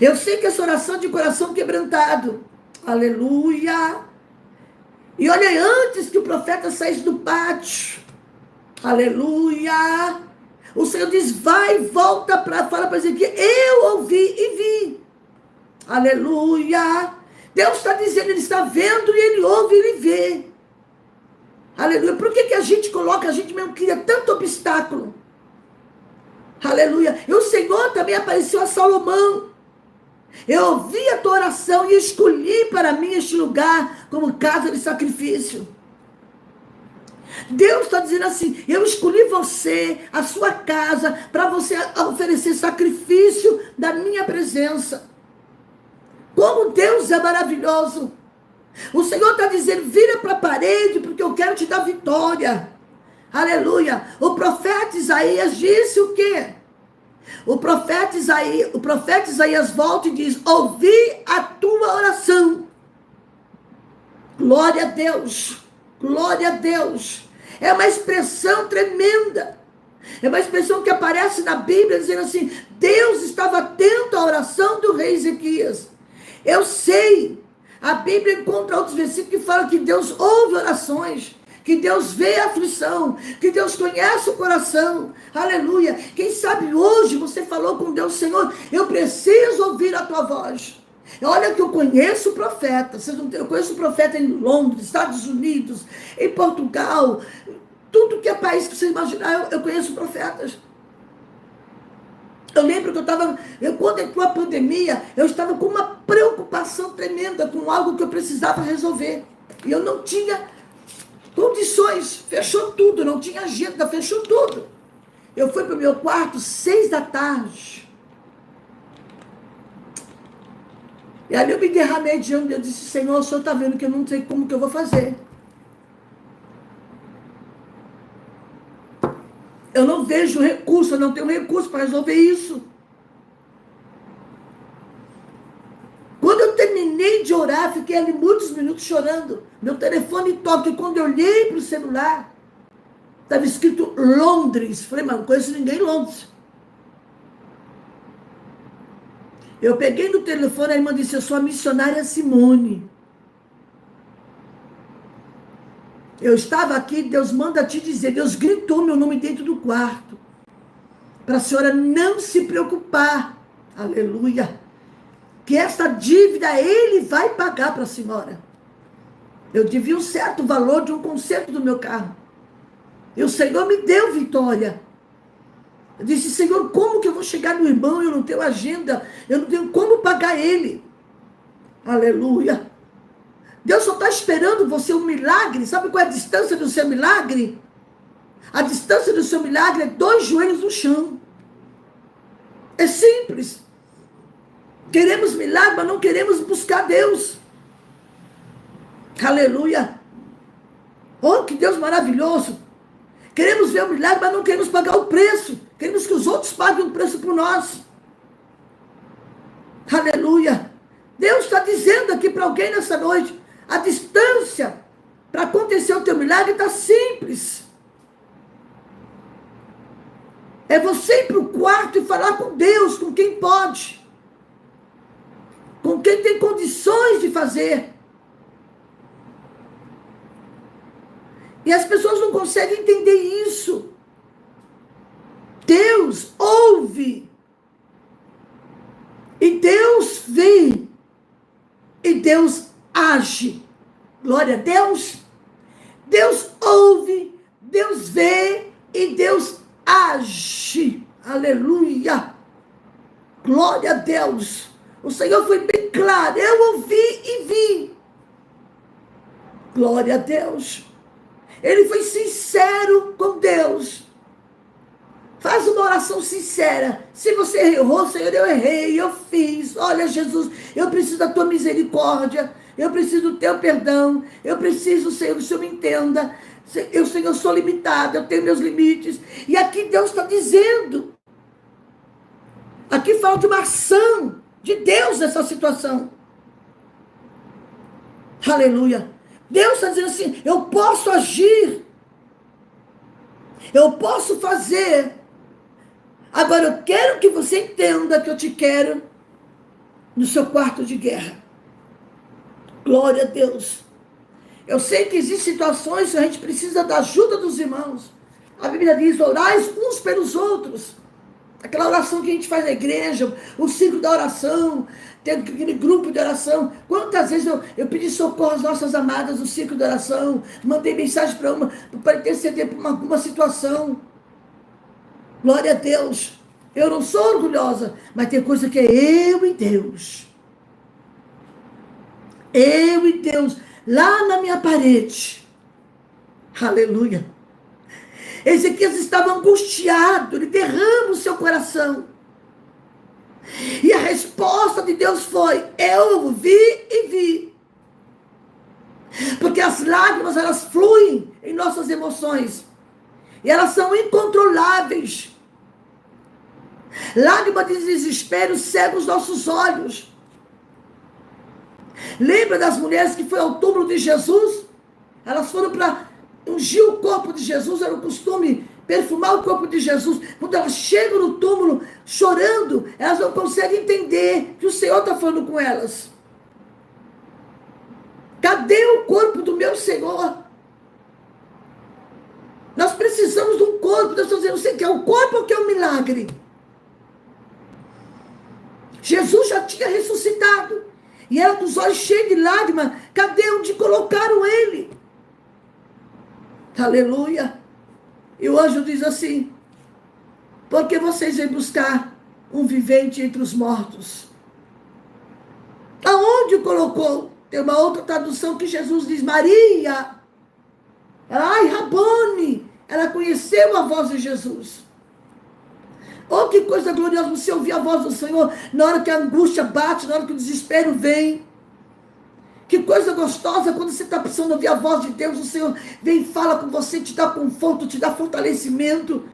Eu sei que essa oração é de coração quebrantado. Aleluia. E olha, antes que o profeta saísse do pátio, aleluia, o Senhor diz, vai, volta fala para Ezequias, eu ouvi e vi. Aleluia. Deus está dizendo, ele está vendo e ele ouve e ele vê. Aleluia. Por que a gente mesmo cria tanto obstáculo? Aleluia. E o Senhor também apareceu a Salomão. Eu ouvi a tua oração e escolhi para mim este lugar como casa de sacrifício. Deus está dizendo assim, eu escolhi você, a sua casa, para você oferecer sacrifício da minha presença. Como Deus é maravilhoso. O Senhor está dizendo, vira para a parede, porque eu quero te dar vitória. Aleluia. O profeta Isaías disse o quê? O profeta Isaías volta e diz, ouvi a tua oração. Glória a Deus. Glória a Deus. É uma expressão tremenda. É uma expressão que aparece na Bíblia dizendo assim: Deus estava atento à oração do rei Ezequias. Eu sei, a Bíblia encontra outros versículos que falam que Deus ouve orações, que Deus vê a aflição, que Deus conhece o coração. Aleluia. Quem sabe hoje você falou com Deus: Senhor, eu preciso ouvir a tua voz. Olha que eu conheço profetas. Eu conheço profeta em Londres, Estados Unidos, em Portugal, tudo que é país que você imaginar, eu conheço profetas. Eu lembro que quando entrou a pandemia, eu estava com uma preocupação tremenda com algo que eu precisava resolver. E eu não tinha condições, fechou tudo, não tinha agenda, fechou tudo. Eu fui para o meu quarto 6 da tarde. E ali eu me derramei diante de Deus, eu disse: Senhor, o Senhor está vendo que eu não sei como que eu vou fazer. Eu não vejo recurso, eu não tenho recurso para resolver isso. Quando eu terminei de orar, fiquei ali muitos minutos chorando. Meu telefone toca, e quando eu olhei para o celular, estava escrito Londres. Falei: mas não conheço ninguém em Londres. Eu peguei no telefone, a irmã disse: eu sou a missionária Simone. Eu estava aqui, Deus manda te dizer. Deus gritou meu nome dentro do quarto. Para a senhora não se preocupar. Aleluia. Que essa dívida Ele vai pagar para a senhora. Eu devia um certo valor de um conserto do meu carro. E o Senhor me deu vitória. Eu disse: Senhor, como que eu vou chegar no irmão? Eu não tenho agenda. Eu não tenho como pagar ele. Aleluia. Deus só está esperando você um milagre. Sabe qual é a distância do seu milagre? A distância do seu milagre é 2 joelhos no chão. É simples. Queremos milagre, mas não queremos buscar Deus. Aleluia. Oh, que Deus maravilhoso. Queremos ver o milagre, mas não queremos pagar o preço. Queremos que os outros paguem o preço por nós. Aleluia. Deus está dizendo aqui para alguém nessa noite: a distância para acontecer o teu milagre está simples. É você ir para o quarto e falar com Deus, com quem pode. Com quem tem condições de fazer. E as pessoas não conseguem entender isso. Deus ouve. E Deus vê. E Deus age. Glória a Deus. Deus ouve, Deus vê e Deus age. Aleluia. Glória a Deus. O Senhor foi bem claro. Eu ouvi e vi. Glória a Deus. Ele foi sincero com Deus. Faz uma oração sincera. Se você errou, Senhor, eu errei, eu fiz. Olha, Jesus, eu preciso da tua misericórdia. Eu preciso do teu perdão. Eu preciso, Senhor, que o Senhor me entenda. Eu, Senhor, sou limitado, eu tenho meus limites. E aqui Deus está dizendo. Aqui fala de uma ação de Deus nessa situação. Aleluia. Deus está dizendo assim: eu posso agir. Eu posso fazer. Agora eu quero que você entenda que eu te quero no seu quarto de guerra. Glória a Deus. Eu sei que existem situações que a gente precisa da ajuda dos irmãos. A Bíblia diz: orais uns pelos outros. Aquela oração que a gente faz na igreja, o ciclo da oração, tem aquele grupo de oração. Quantas vezes eu pedi socorro às nossas amadas no ciclo de oração, mandei mensagem para uma, para interceder por uma situação. Glória a Deus. Eu não sou orgulhosa, mas tem coisa que é eu e Deus. Eu e Deus, lá na minha parede. Aleluia. Ezequias estava angustiado, ele derrama o seu coração. E a resposta de Deus foi: eu vi e vi. Porque as lágrimas, elas fluem em nossas emoções. E elas são incontroláveis. Lágrimas de desespero cegam os nossos olhos. Lembra das mulheres que foi ao túmulo de Jesus? Elas foram para ungir o corpo de Jesus, era o costume perfumar o corpo de Jesus. Quando elas chegam no túmulo chorando, elas não conseguem entender que o Senhor está falando com elas. Cadê o corpo do meu Senhor? Nós precisamos de um corpo. Deus está dizendo, você quer o corpo ou quer o milagre? Jesus já tinha ressuscitado. E ela com os olhos cheios de lágrimas. Cadê onde colocaram ele? Aleluia. E o anjo diz assim, por que vocês vêm buscar um vivente entre os mortos? Aonde o colocou? Tem uma outra tradução que Jesus diz, Maria. Ela, ai, Rabone. Ela conheceu a voz de Jesus. Oh, que coisa gloriosa você ouvir a voz do Senhor na hora que a angústia bate, na hora que o desespero vem. Que coisa gostosa quando você está precisando ouvir a voz de Deus, o Senhor vem e fala com você, te dá conforto, te dá fortalecimento.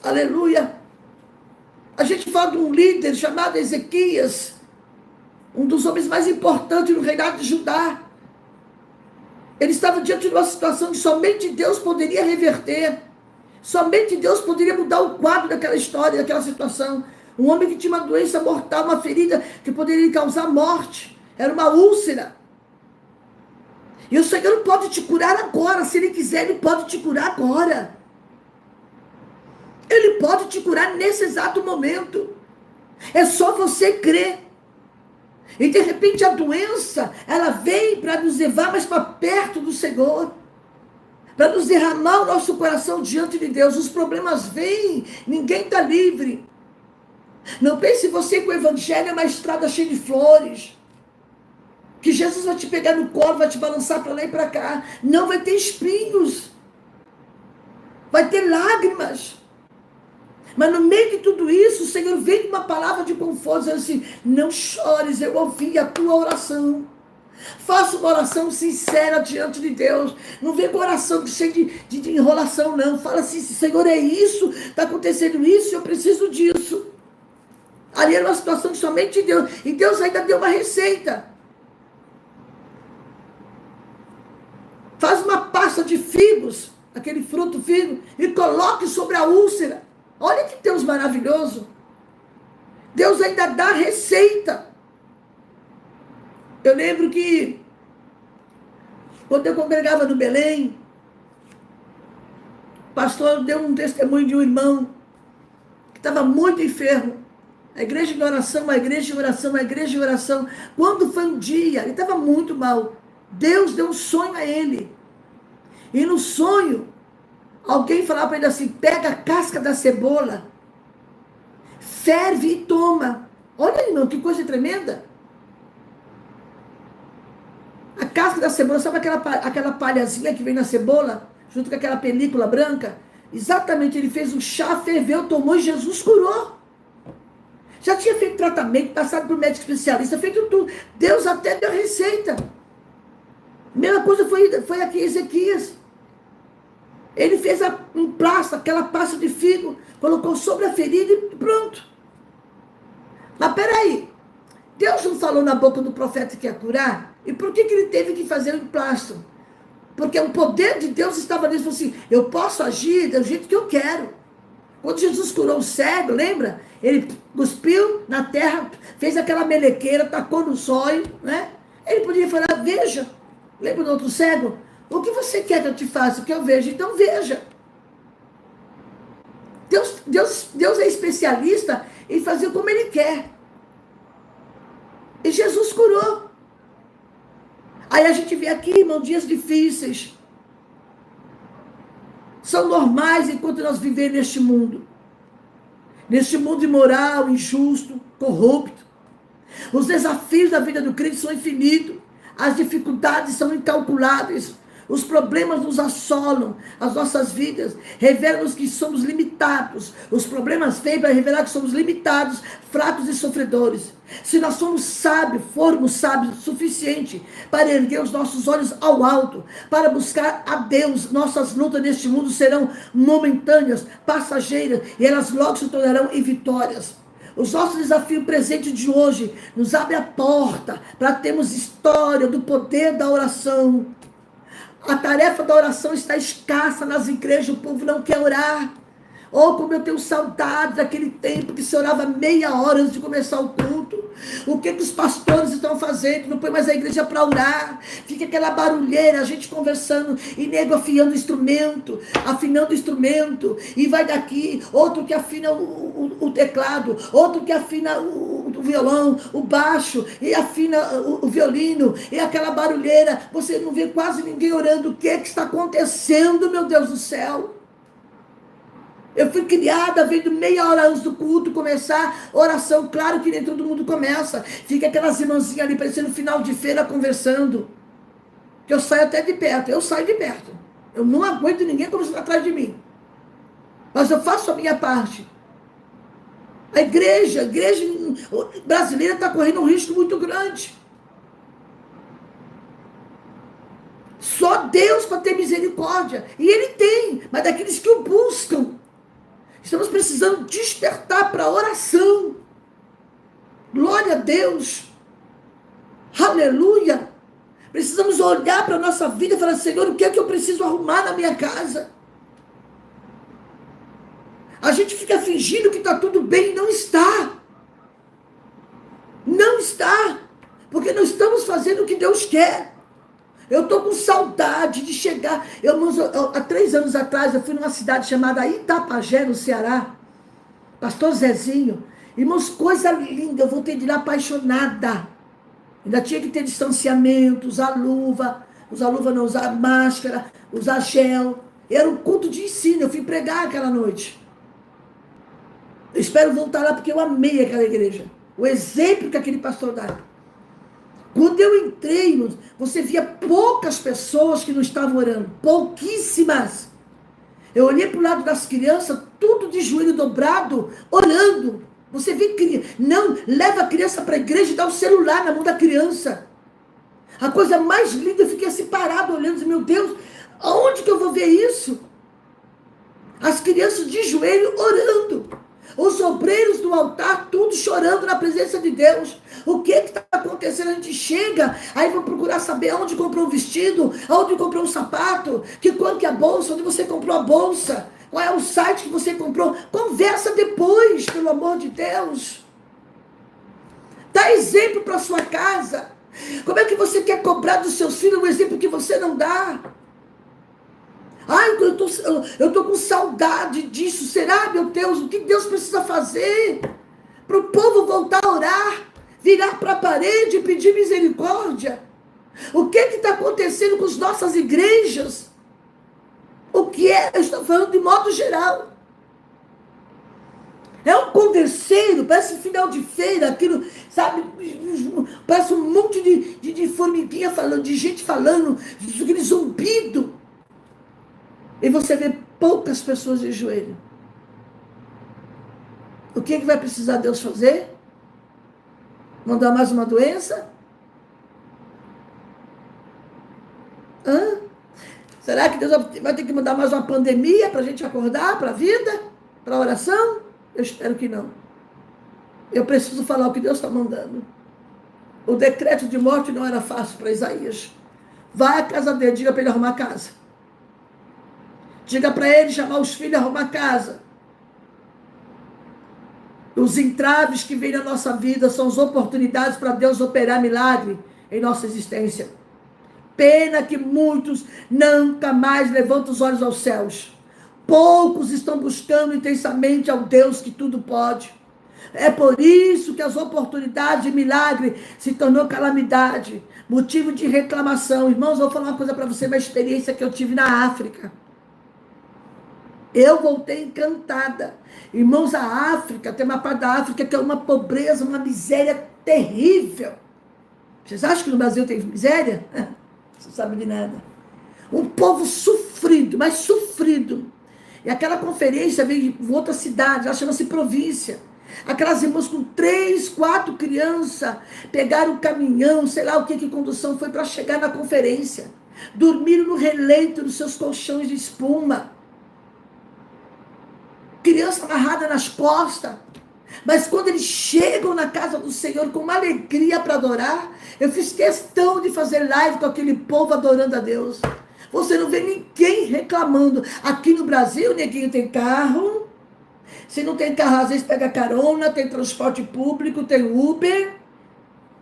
Aleluia. A gente fala de um líder chamado Ezequias, um dos homens mais importantes no reinado de Judá. Ele estava diante de uma situação que somente Deus poderia reverter. Somente Deus poderia mudar o quadro daquela história, daquela situação. Um homem que tinha uma doença mortal, uma ferida que poderia lhe causar morte. Era uma úlcera. E o Senhor não pode te curar agora. Se Ele quiser, Ele pode te curar agora. Ele pode te curar nesse exato momento. É só você crer. E de repente a doença, ela vem para nos levar mais para perto do Senhor. Para nos derramar o nosso coração diante de Deus. Os problemas vêm, ninguém está livre. Não pense você que o evangelho é uma estrada cheia de flores. Que Jesus vai te pegar no colo, vai te balançar para lá e para cá. Não, vai ter espinhos. Vai ter lágrimas. Mas no meio de tudo isso, o Senhor vem com uma palavra de conforto, dizendo assim, não chores, eu ouvi a tua oração. Faça uma oração sincera diante de Deus. Não vem com oração cheia de enrolação, não. Fala assim, Senhor, é isso, está acontecendo isso, eu preciso disso. Ali era uma situação que somente Deus. E Deus ainda deu uma receita. Faz uma pasta de figos, aquele fruto figo, e coloque sobre a úlcera. Olha que Deus maravilhoso. Deus ainda dá receita. Eu lembro que, quando eu congregava no Belém, o pastor deu um testemunho de um irmão que estava muito enfermo. A igreja de oração, a igreja de oração, a igreja de oração. Quando foi um dia, ele estava muito mal. Deus deu um sonho a ele. E no sonho, alguém falava para ele assim, pega a casca da cebola, ferve e toma. Olha, irmão, que coisa tremenda. A casca da cebola, sabe aquela palhazinha que vem na cebola, junto com aquela película branca? Exatamente, ele fez um chá, ferveu, tomou e Jesus curou. Já tinha feito tratamento, passado por médico especialista, feito tudo. Deus até deu receita. A mesma coisa foi aqui Ezequias. Ele fez um plástico, aquela pasta de figo, colocou sobre a ferida e pronto. Mas peraí, Deus não falou na boca do profeta que ia curar? E por que ele teve que fazer o emplasto? Porque o poder de Deus estava nisso. Falou assim, eu posso agir do jeito que eu quero. Quando Jesus curou o cego, lembra? Ele cuspiu na terra, fez aquela melequeira, tacou no zóio, né? Ele podia falar, veja. Lembra do outro cego? O que você quer que eu te faça? O que eu vejo? Então veja. Deus é especialista em fazer como Ele quer. E Jesus curou. Aí a gente vê aqui, irmão, dias difíceis. São normais enquanto nós vivemos neste mundo. Neste mundo imoral, injusto, corrupto. Os desafios da vida do crente são infinitos. As dificuldades são incalculáveis. Os problemas nos assolam, as nossas vidas, revelam-nos que somos limitados. Os problemas vêm para revelar que somos limitados, fracos e sofredores. Se nós formos sábios o suficiente para erguer os nossos olhos ao alto, para buscar a Deus, nossas lutas neste mundo serão momentâneas, passageiras, e elas logo se tornarão em vitórias. Os nossos desafios presentes de hoje nos abre a porta para termos história do poder da oração. A tarefa da oração está escassa nas igrejas, o povo não quer orar. Oh, como eu tenho saudade daquele tempo que se orava meia hora antes de começar o culto. O que os pastores estão fazendo? Não põe mais a igreja para orar. Fica aquela barulheira, a gente conversando, e nego afinando o instrumento, e vai daqui, outro que afina o teclado, outro que afina o violão, o baixo, e afina o violino, e aquela barulheira. Você não vê quase ninguém orando. O que está acontecendo, meu Deus do céu? Eu fui criada vendo meia hora antes do culto começar, oração, claro que nem todo mundo começa. Fica aquelas irmãzinhas ali, parecendo final de feira, conversando. Que eu saio até de perto, eu saio de perto. Eu não aguento ninguém conversando atrás de mim. Mas eu faço a minha parte. A igreja brasileira está correndo um risco muito grande. Só Deus para ter misericórdia. E Ele tem, mas daqueles que o buscam. Estamos precisando despertar para a oração. Glória a Deus. Aleluia. Precisamos olhar para a nossa vida e falar, Senhor, o que é que eu preciso arrumar na minha casa? A gente fica fingindo que está tudo bem e não está. Não está. Porque não estamos fazendo o que Deus quer. Eu estou com saudade de chegar. Há 3 anos atrás, eu fui numa cidade chamada Itapajé, no Ceará. Pastor Zezinho. Irmãos, coisa linda. Eu voltei de lá apaixonada. Ainda tinha que ter distanciamento, usar luva. Usar luva não, usar máscara, usar gel. Era um culto de ensino. Eu fui pregar aquela noite. Eu espero voltar lá porque eu amei aquela igreja. O exemplo que aquele pastor dá. Quando eu entrei, irmãos, você via poucas pessoas que não estavam orando. Pouquíssimas. Eu olhei para o lado das crianças, tudo de joelho dobrado, orando. Você vê criança. Não, leva a criança para a igreja e dá o celular na mão da criança. A coisa mais linda, eu fiquei assim parado olhando, disse, meu Deus, aonde que eu vou ver isso? As crianças de joelho orando. Os obreiros do altar, tudo chorando na presença de Deus. O que está acontecendo? A gente chega, aí vou procurar saber onde comprou o vestido, onde comprou o sapato, que cor que é a bolsa, onde você comprou a bolsa, qual é o site que você comprou. Conversa depois, pelo amor de Deus. Dá exemplo para a sua casa. Como é que você quer cobrar dos seus filhos um exemplo que você não dá? Ai, eu tô com saudade disso. Será, meu Deus, o que Deus precisa fazer? Para o povo voltar a orar, virar para a parede e pedir misericórdia. O que está acontecendo com as nossas igrejas? O que é? Eu estou falando de modo geral. É um converseiro, parece final de feira, aquilo, sabe? Parece um monte de formiguinha falando, de gente falando, aquele zumbido. E você vê poucas pessoas de joelho. O que vai precisar Deus fazer? Mandar mais uma doença? Será que Deus vai ter que mandar mais uma pandemia para a gente acordar para a vida? Para a oração? Eu espero que não. Eu preciso falar o que Deus está mandando. O decreto de morte não era fácil para Isaías. Vai à casa dele, diga para ele arrumar a casa. Diga para ele chamar os filhos a arrumar a casa. Os entraves que vêm na nossa vida são as oportunidades para Deus operar milagre em nossa existência. Pena que muitos nunca mais levantam os olhos aos céus. Poucos estão buscando intensamente ao Deus que tudo pode. É por isso que as oportunidades de milagre se tornou calamidade, motivo de reclamação. Irmãos, vou falar uma coisa para você, uma experiência que eu tive na África. Eu voltei encantada. Irmãos, a África, tem uma parte da África que é uma pobreza, uma miséria terrível. Vocês acham que no Brasil tem miséria? Você não sabe de nada. Um povo sofrido, mas sofrido. E aquela conferência veio de outra cidade, ela chama-se província. Aquelas irmãs com 3, 4 crianças, pegaram o caminhão, sei lá o que condução foi para chegar na conferência. Dormiram no releito dos seus colchões de espuma. Criança amarrada nas costas. Mas quando eles chegam na casa do Senhor com uma alegria para adorar, eu fiz questão de fazer live com aquele povo adorando a Deus. Você não vê ninguém reclamando. Aqui no Brasil, neguinho tem carro. Se não tem carro, às vezes pega carona, tem transporte público, tem Uber.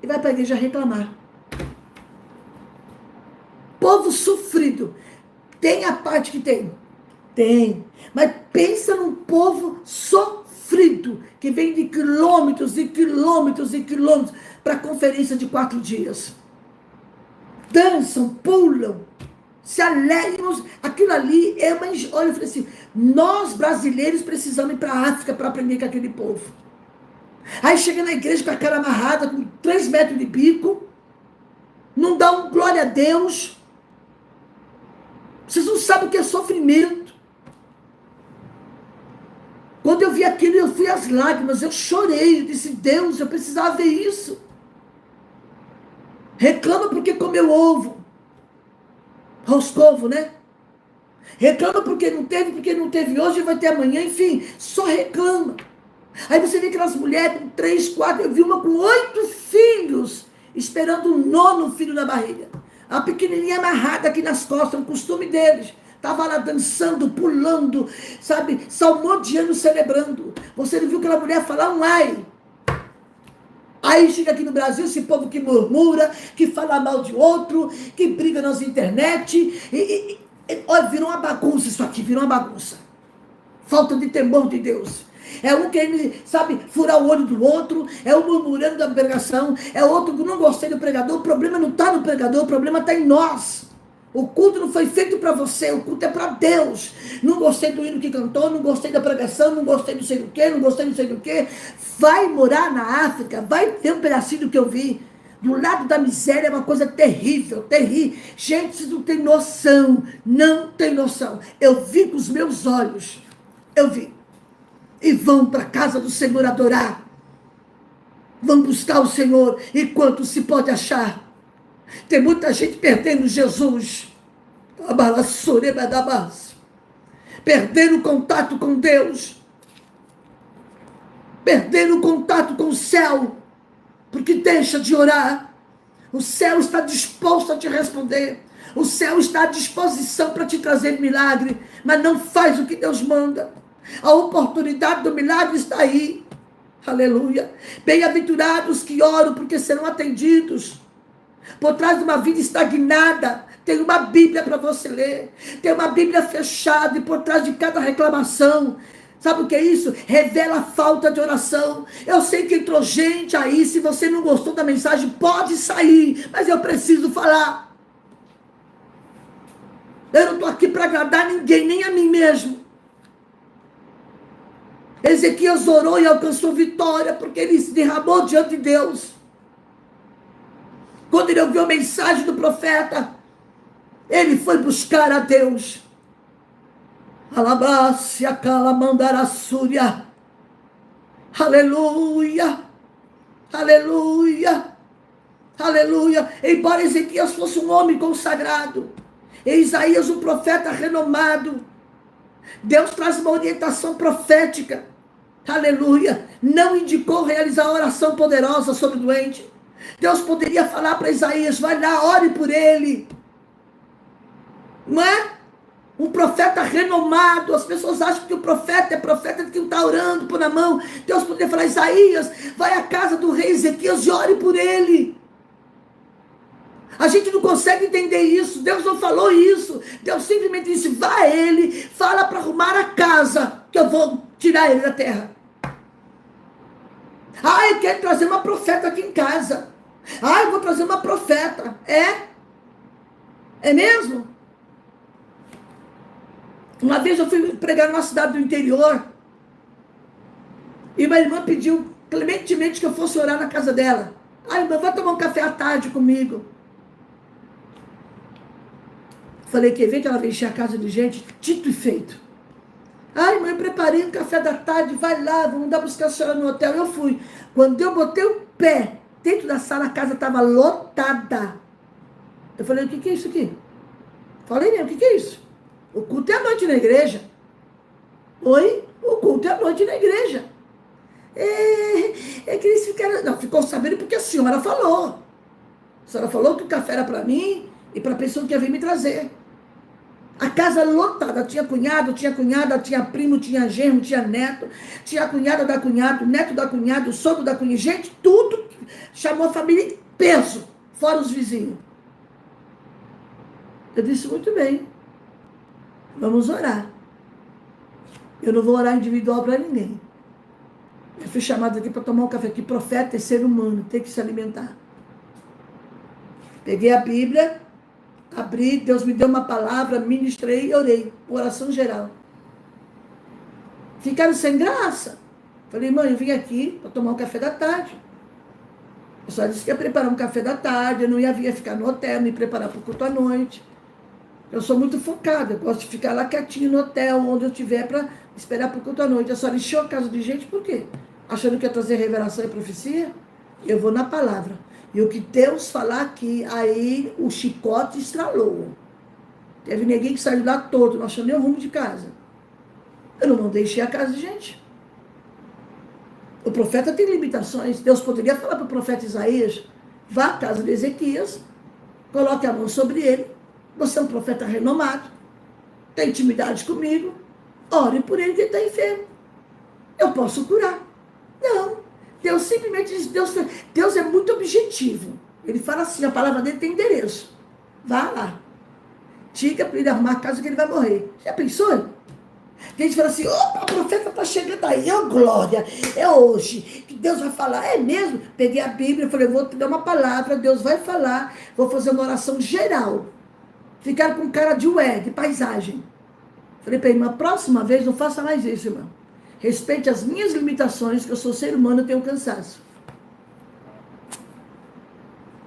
E vai para a igreja reclamar. Povo sofrido. Tem a parte que tem? Tem. Mas pensa num povo sofrido, que vem de quilômetros e quilômetros e quilômetros para a conferência de 4 dias. Dançam, pulam, se alegram. Aquilo ali é uma... Olha, eu falei assim, nós brasileiros precisamos ir para a África para aprender com aquele povo. Aí chega na igreja com a cara amarrada, com 3 metros de bico, não dá um glória a Deus. Vocês não sabem o que é sofrimento. Quando eu vi aquilo, eu fui às lágrimas, eu chorei, eu disse, Deus, eu precisava ver isso. Reclama porque comeu ovo. Roscovo, né? Reclama porque não teve hoje, vai ter amanhã, enfim, só reclama. Aí você vê aquelas mulheres com 3, 4, eu vi uma com 8 filhos, esperando o 9º filho na barriga. A pequenininha amarrada aqui nas costas, o costume deles. Estava lá dançando, pulando, sabe, salmodiando, celebrando. Você não viu aquela mulher falar um ai? Aí chega aqui no Brasil esse povo que murmura, que fala mal de outro, que briga nas internet. Olha, virou uma bagunça isso aqui, virou uma bagunça. Falta de temor de Deus. É um querendo, sabe, furar o olho do outro, é um murmurando da pregação, é outro que não gostei do pregador. O problema não está no pregador, o problema está em nós. O culto não foi feito para você, o culto é para Deus. Não gostei do hino que cantou, não gostei da pregação, não gostei do sei do quê, não gostei do sei do quê. Vai morar na África, vai ter um pedacinho do que eu vi. Do lado da miséria é uma coisa terrível, terrível. Gente, vocês não têm noção, não tem noção. Eu vi com os meus olhos, eu vi. E vão para a casa do Senhor adorar. Vão buscar o Senhor enquanto se pode achar. Tem muita gente perdendo Jesus. Perdendo o contato com Deus. Perdendo o contato com o céu. Porque deixa de orar. O céu está disposto a te responder. O céu está à disposição para te trazer milagre. Mas não faz o que Deus manda. A oportunidade do milagre está aí. Aleluia. Bem-aventurados que oram, porque serão atendidos. Por trás de uma vida estagnada, tem uma Bíblia para você ler. Tem uma Bíblia fechada e por trás de cada reclamação, sabe o que é isso? Revela a falta de oração. Eu sei que entrou gente aí, se você não gostou da mensagem, pode sair, mas eu preciso falar. Eu não estou aqui para agradar ninguém, nem a mim mesmo. Ezequias orou e alcançou vitória, porque ele se derramou diante de Deus. Quando ele ouviu a mensagem do profeta, ele foi buscar a Deus. Alabácia, calamandarassúria. Aleluia. Aleluia. Aleluia. Embora Ezequias fosse um homem consagrado, e Isaías um profeta renomado, Deus traz uma orientação profética. Aleluia. Não indicou realizar oração poderosa sobre o doente. Deus poderia falar para Isaías, vai lá, ore por ele. Não é? Um profeta renomado. As pessoas acham que o profeta é profeta de quem está orando, por na mão. Deus poderia falar, Isaías, vai à casa do rei Ezequias e ore por ele. A gente não consegue entender isso. Deus não falou isso. Deus simplesmente disse, vá a ele, fala para arrumar a casa, que eu vou tirar ele da terra. Ah, eu quero trazer uma profeta aqui em casa. Ah, eu vou trazer uma profeta. É? É mesmo? Uma vez eu fui pregar numa cidade do interior. E uma irmã pediu clementemente que eu fosse orar na casa dela. Ah, irmã, vai tomar um café à tarde comigo. Falei, quer ver que ela vai encher a casa de gente? Dito e feito. Ai, mãe, eu preparei um café da tarde, vai lá, vamos dar buscar a senhora no hotel. Eu fui. Quando eu botei o pé dentro da sala, a casa estava lotada. Eu falei, o que é isso aqui? Falei mesmo, o que é isso? O culto é à noite na igreja. Oi? O culto é à noite na igreja. É que eles ficaram... Não, ficou sabendo porque a senhora falou. A senhora falou que o café era para mim e para a pessoa que ia vir me trazer. A casa lotada, tinha cunhado, tinha cunhada, tinha primo, tinha genro, tinha neto, tinha a cunhada da cunhado, neto da cunhado, sogro da cunhada, gente, tudo chamou a família em peso, fora os vizinhos. Eu disse, muito bem, vamos orar. Eu não vou orar individual para ninguém. Eu fui chamado aqui para tomar um café, que profeta é ser humano, tem que se alimentar. Peguei a Bíblia, abri, Deus me deu uma palavra, ministrei e orei, oração geral. Ficaram sem graça. Falei, mãe, eu vim aqui para tomar um café da tarde. Eu só disse que ia preparar um café da tarde, eu não ia vir ficar no hotel, me preparar para o culto à noite. Eu sou muito focada, eu gosto de ficar lá quietinho no hotel, onde eu estiver, para esperar para o culto à noite. A senhora encheu a casa de gente, por quê? Achando que ia trazer revelação e profecia? Eu vou na palavra. E o que Deus falar aqui, aí o chicote estralou. Teve ninguém que saiu lá todo, não achou nem o rumo de casa. Eu não mandei encher a casa de gente. O profeta tem limitações. Deus poderia falar para o profeta Isaías, vá à casa de Ezequias, coloque a mão sobre ele. Você é um profeta renomado, tem intimidade comigo, ore por ele que ele está enfermo. Eu posso curar. Não. Deus simplesmente diz, Deus é muito objetivo. Ele fala assim, a palavra dele tem endereço. Vá lá. Diga para ele arrumar a casa que ele vai morrer. Já pensou? A gente fala assim, opa, o profeta está chegando aí, ó glória, é hoje, que Deus vai falar, é mesmo? Peguei a Bíblia e falei, vou te dar uma palavra, Deus vai falar, vou fazer uma oração geral. Ficaram com cara de ué, de paisagem. Falei para ele, na próxima vez não faça mais isso, irmão. Respeite as minhas limitações, que eu sou ser humano, eu tenho cansaço.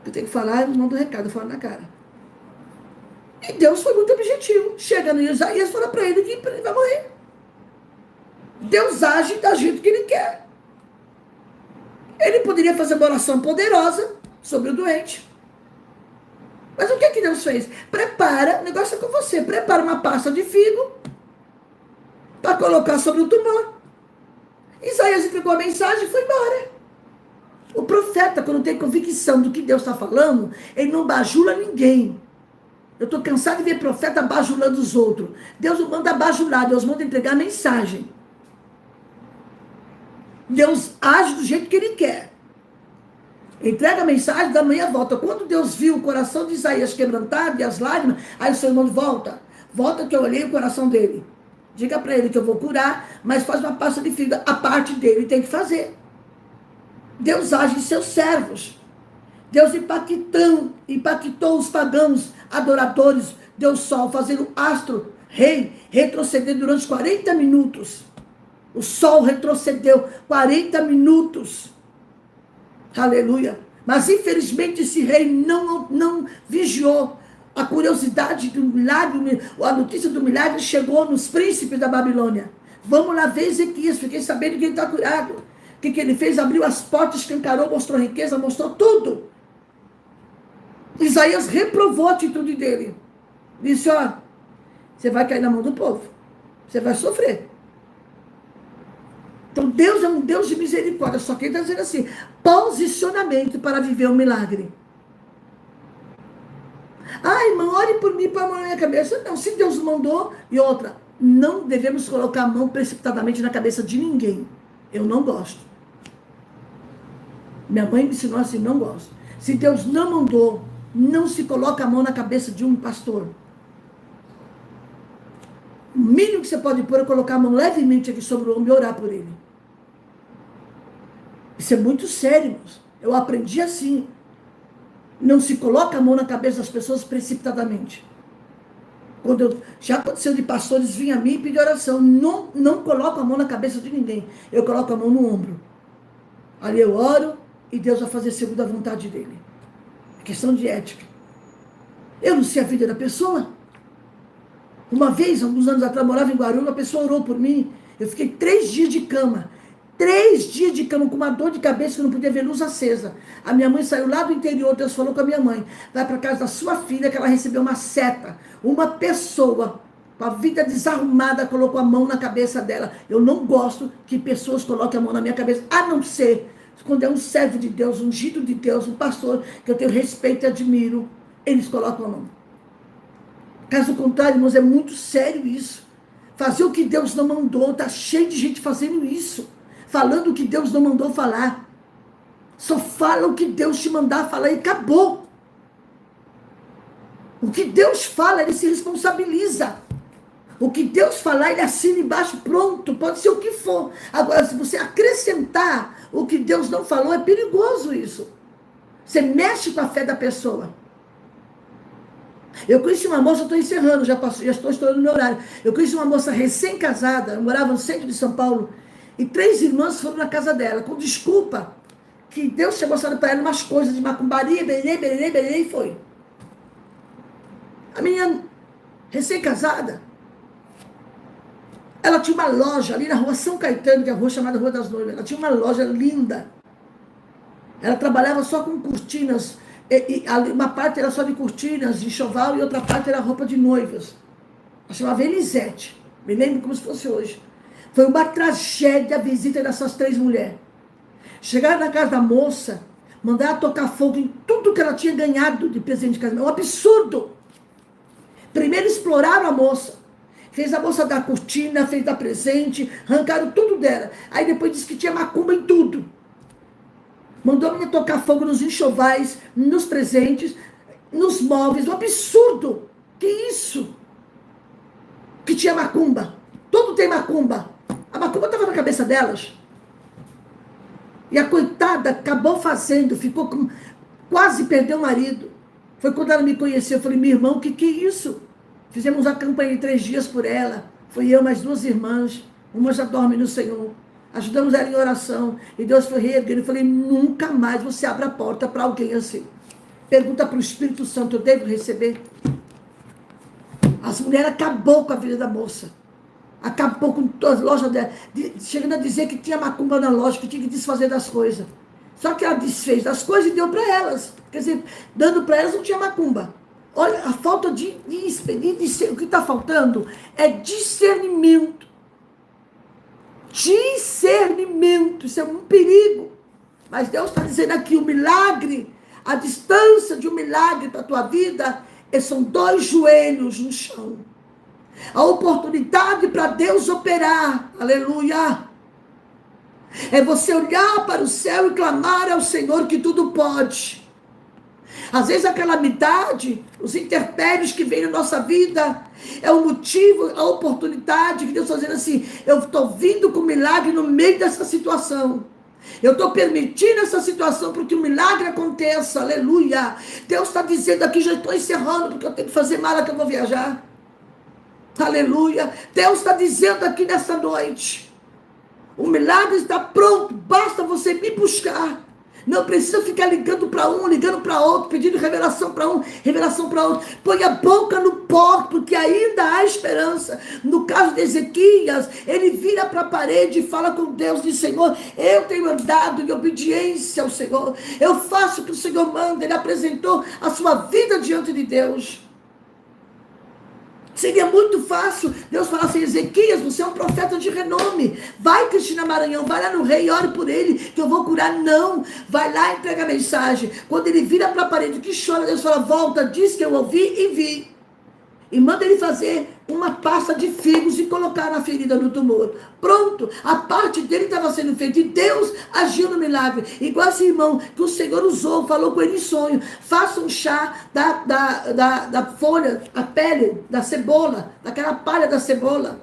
Eu tenho que falar, eu mando recado, eu falo na cara. E Deus foi muito objetivo. Chega no Isaías e fala para ele que ele vai morrer. Deus age da jeito que ele quer. Ele poderia fazer uma oração poderosa sobre o doente. Mas o que Deus fez? Prepara, o negócio é com você, prepara uma pasta de figo para colocar sobre o tumor. Isaías entregou a mensagem e foi embora. O profeta, quando tem convicção do que Deus está falando, ele não bajula ninguém. Eu estou cansado de ver profeta bajulando os outros. Deus não manda bajular, Deus manda entregar a mensagem. Deus age do jeito que ele quer. Entrega a mensagem, da manhã volta. Quando Deus viu o coração de Isaías quebrantado e as lágrimas, aí o Senhor manda, volta. Volta que eu olhei o coração dele. Diga para ele que eu vou curar, mas faz uma pasta de figo. A parte dele tem que fazer. Deus age em seus servos. Deus impactou os pagãos, adoradores, deu sol, fazendo o astro, rei, retroceder durante 40 minutos. O sol retrocedeu 40 minutos. Aleluia. Mas infelizmente esse rei não vigiou. A curiosidade do milagre, a notícia do milagre chegou nos príncipes da Babilônia. Vamos lá ver Ezequias, fiquei sabendo que ele está curado. O que ele fez? Abriu as portas, escancarou, mostrou riqueza, mostrou tudo. Isaías reprovou a atitude dele. Disse, ó, você vai cair na mão do povo. Você vai sofrer. Então Deus é um Deus de misericórdia. Só que ele está dizendo assim, posicionamento para viver um milagre. Ai, irmão, ore por mim, põe a mão na minha cabeça. Não, se Deus mandou. E outra, não devemos colocar a mão precipitadamente na cabeça de ninguém. Eu não gosto. Minha mãe me ensinou assim, não gosto. Se Deus não mandou, não se coloca a mão na cabeça de um pastor. O mínimo que você pode pôr é colocar a mão levemente aqui sobre o ombro e orar por ele. Isso é muito sério, irmãos. Eu aprendi assim. Não se coloca a mão na cabeça das pessoas precipitadamente. Já aconteceu de pastores virem a mim e pedir oração. Não coloco a mão na cabeça de ninguém. Eu coloco a mão no ombro. Ali eu oro e Deus vai fazer segundo a vontade dele. É questão de ética. Eu não sei a vida da pessoa. Uma vez, alguns anos atrás, eu morava em Guarulhos, uma pessoa orou por mim. Eu fiquei 3 dias de cama. 3 dias de cama com uma dor de cabeça que eu não podia ver luz acesa. A minha mãe saiu lá do interior, Deus falou com a minha mãe, vai para casa da sua filha que ela recebeu uma seta. Uma pessoa com a vida desarrumada colocou a mão na cabeça dela. Eu não gosto que pessoas coloquem a mão na minha cabeça, a não ser quando é um servo de Deus, um ungido de Deus, um pastor que eu tenho respeito e admiro, eles colocam a mão. Caso contrário, irmãos, é muito sério isso. Fazer o que Deus não mandou. Está cheio de gente fazendo isso. Falando o que Deus não mandou falar. Só fala o que Deus te mandar falar e acabou. O que Deus fala, ele se responsabiliza. O que Deus falar, ele assina embaixo, pronto, pode ser o que for. Agora, se você acrescentar o que Deus não falou, é perigoso isso. Você mexe com a fé da pessoa. Eu conheci uma moça, estou encerrando, já estou estourando meu horário. Eu conheci uma moça recém-casada, morava no centro de São Paulo, e 3 irmãs foram na casa dela, com desculpa, que Deus tinha mostrado para ela umas coisas de macumbaria, bererê, e foi. A menina, recém-casada, ela tinha uma loja ali na rua São Caetano, que é a rua chamada Rua das Noivas. Ela tinha uma loja linda. Ela trabalhava só com cortinas. Uma parte era só de cortinas, de enxoval, e outra parte era roupa de noivas. Ela chamava Elisete. Me lembro como se fosse hoje. Foi uma tragédia a visita dessas 3 mulheres. Chegaram na casa da moça, mandaram tocar fogo em tudo que ela tinha ganhado de presente de casamento. É um absurdo. Primeiro exploraram a moça. Fez a moça dar cortina, fez dar presente, arrancaram tudo dela. Aí depois disse que tinha macumba em tudo. Mandou a menina tocar fogo nos enxovais, nos presentes, nos móveis. Um absurdo. Que isso? Que tinha macumba. Tudo tem macumba. A macumba estava na cabeça delas. E a coitada acabou fazendo, ficou com... quase perdeu o marido. Foi quando ela me conheceu, eu falei, minha irmã, o que é isso? Fizemos uma campanha de 3 dias por ela. Foi eu, mais 2 irmãs. Uma já dorme no Senhor. Ajudamos ela em oração. E Deus foi reerguendo. Eu falei, nunca mais você abre a porta para alguém assim. Pergunta para o Espírito Santo, eu devo receber? As mulheres acabou com a vida da moça. Acabou com todas as lojas dela. Chegando a dizer que tinha macumba na loja, que tinha que desfazer das coisas. Só que ela desfez das coisas e deu para elas. Quer dizer, dando para elas não tinha macumba. Olha, a falta de o que está faltando é discernimento. Discernimento, isso é um perigo. Mas Deus está dizendo aqui, o milagre, a distância de um milagre para a tua vida, são 2 joelhos no chão. A oportunidade para Deus operar, aleluia, é você olhar para o céu e clamar ao Senhor que tudo pode. Às vezes a calamidade, os intempéries que vêm na nossa vida, é o motivo, a oportunidade que Deus está dizendo assim, eu estou vindo com milagre no meio dessa situação. Eu estou permitindo essa situação para que o milagre aconteça, aleluia. Deus está dizendo aqui, já estou encerrando, porque eu tenho que fazer mala que eu vou viajar. Aleluia. Deus está dizendo aqui nessa noite, o milagre está pronto, basta você me buscar. Não precisa ficar ligando para um, ligando para outro, pedindo revelação para um, revelação para outro. Põe a boca no pó, porque ainda há esperança. No caso de Ezequias, ele vira para a parede e fala com Deus, diz, Senhor, eu tenho andado em obediência ao Senhor. Eu faço o que o Senhor manda. Ele apresentou a sua vida diante de Deus. Seria muito fácil Deus falar assim, Ezequias, você é um profeta de renome. Vai, Cristina Maranhão, vai lá no rei e ore por ele, que eu vou curar. Não, vai lá e entrega a mensagem. Quando ele vira para a parede que chora, Deus fala, volta, diz que eu ouvi e vi. E manda ele fazer uma pasta de figos e colocar na ferida do tumor. Pronto, a parte dele estava sendo feita. E Deus agiu no milagre. Igual esse irmão que o Senhor usou, falou com ele em sonho. Faça um chá da folha, a pele da cebola, daquela palha da cebola.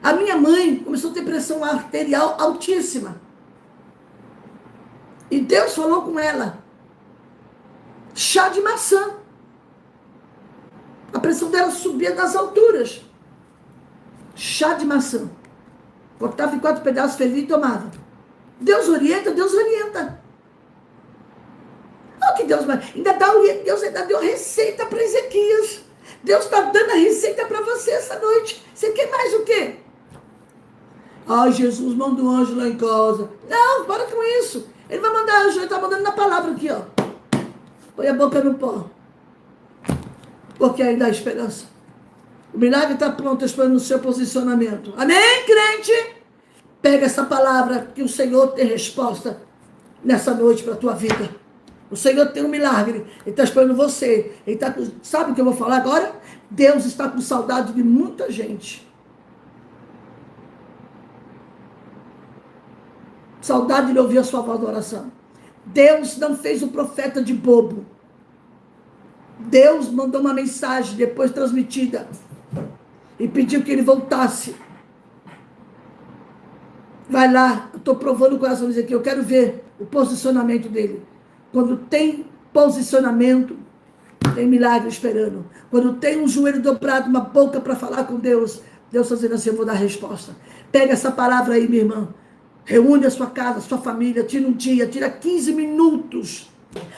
A minha mãe começou a ter pressão arterial altíssima. E Deus falou com ela. Chá de maçã. A pressão dela subia das alturas. Chá de maçã. Cortava em 4 pedaços, fervia e tomava. Deus orienta, Deus orienta. Olha que Deus vai. Deus ainda deu receita para Ezequias. Deus está dando a receita para você essa noite. Você quer mais o quê? Ai, Jesus, manda um anjo lá em casa. Não, para com isso. Ele vai mandar anjo, ele está mandando na palavra aqui, ó. Põe a boca no pó. Porque ainda há esperança. O milagre está pronto, esperando o seu posicionamento. Amém, crente? Pega essa palavra que o Senhor tem resposta nessa noite para a tua vida. O Senhor tem um milagre. Ele está esperando você. Sabe o que eu vou falar agora? Deus está com saudade de muita gente. Saudade de ouvir a sua voz de oração. Deus não fez o profeta de bobo. Deus mandou uma mensagem depois transmitida e pediu que ele voltasse. Vai lá, eu estou provando o coração dele aqui, eu quero ver o posicionamento dele. Quando tem posicionamento, tem milagre esperando. Quando tem um joelho dobrado, uma boca para falar com Deus, Deus está dizendo assim, eu vou dar a resposta. Pega essa palavra aí, minha irmã. Reúne a sua casa, a sua família, tira um dia, tira 15 minutos.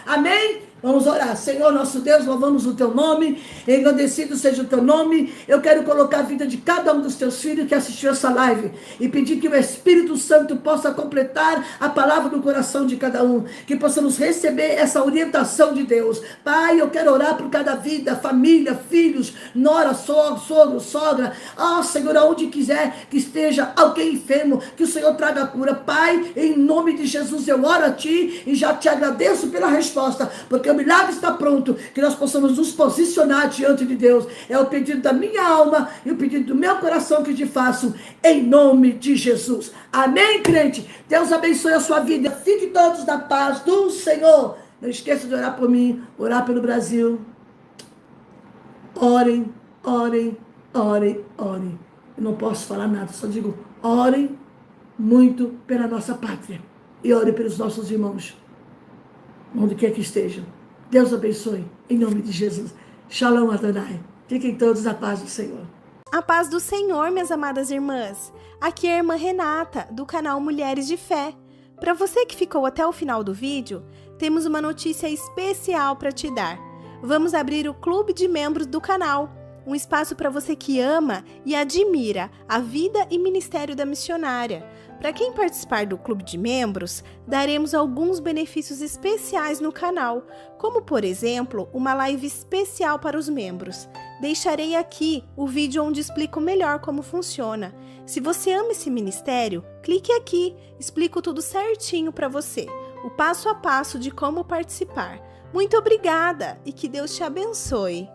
Amém? Vamos orar. Senhor, nosso Deus, louvamos o teu nome, engrandecido seja o teu nome. Eu quero colocar a vida de cada um dos teus filhos que assistiu essa live e pedir que o Espírito Santo possa completar a palavra do coração de cada um, que possamos receber essa orientação de Deus. Pai, eu quero orar por cada vida, família, filhos, nora, sogro, sogra. Senhor, aonde quiser que esteja alguém enfermo, que o Senhor traga a cura. Pai, em nome de Jesus, eu oro a ti e já te agradeço pela resposta, porque o milagre está pronto, que nós possamos nos posicionar diante de Deus. É o pedido da minha alma e o pedido do meu coração que te faço, em nome de Jesus. Amém, crente? Deus abençoe a sua vida. Fique todos na paz do Senhor. Não esqueça de orar por mim, orar pelo Brasil. Orem, orem, orem, orem. Eu não posso falar nada, só digo, orem muito pela nossa pátria. E orem pelos nossos irmãos, onde quer que estejam. Deus abençoe, em nome de Jesus. Shalom Adonai. Fiquem todos na paz do Senhor. A paz do Senhor, minhas amadas irmãs. Aqui é a irmã Renata, do canal Mulheres de Fé. Para você que ficou até o final do vídeo, temos uma notícia especial para te dar. Vamos abrir o clube de membros do canal. Um espaço para você que ama e admira a vida e ministério da missionária. Para quem participar do clube de membros, daremos alguns benefícios especiais no canal, como por exemplo, uma live especial para os membros. Deixarei aqui o vídeo onde explico melhor como funciona. Se você ama esse ministério, clique aqui, explico tudo certinho para você, o passo a passo de como participar. Muito obrigada e que Deus te abençoe.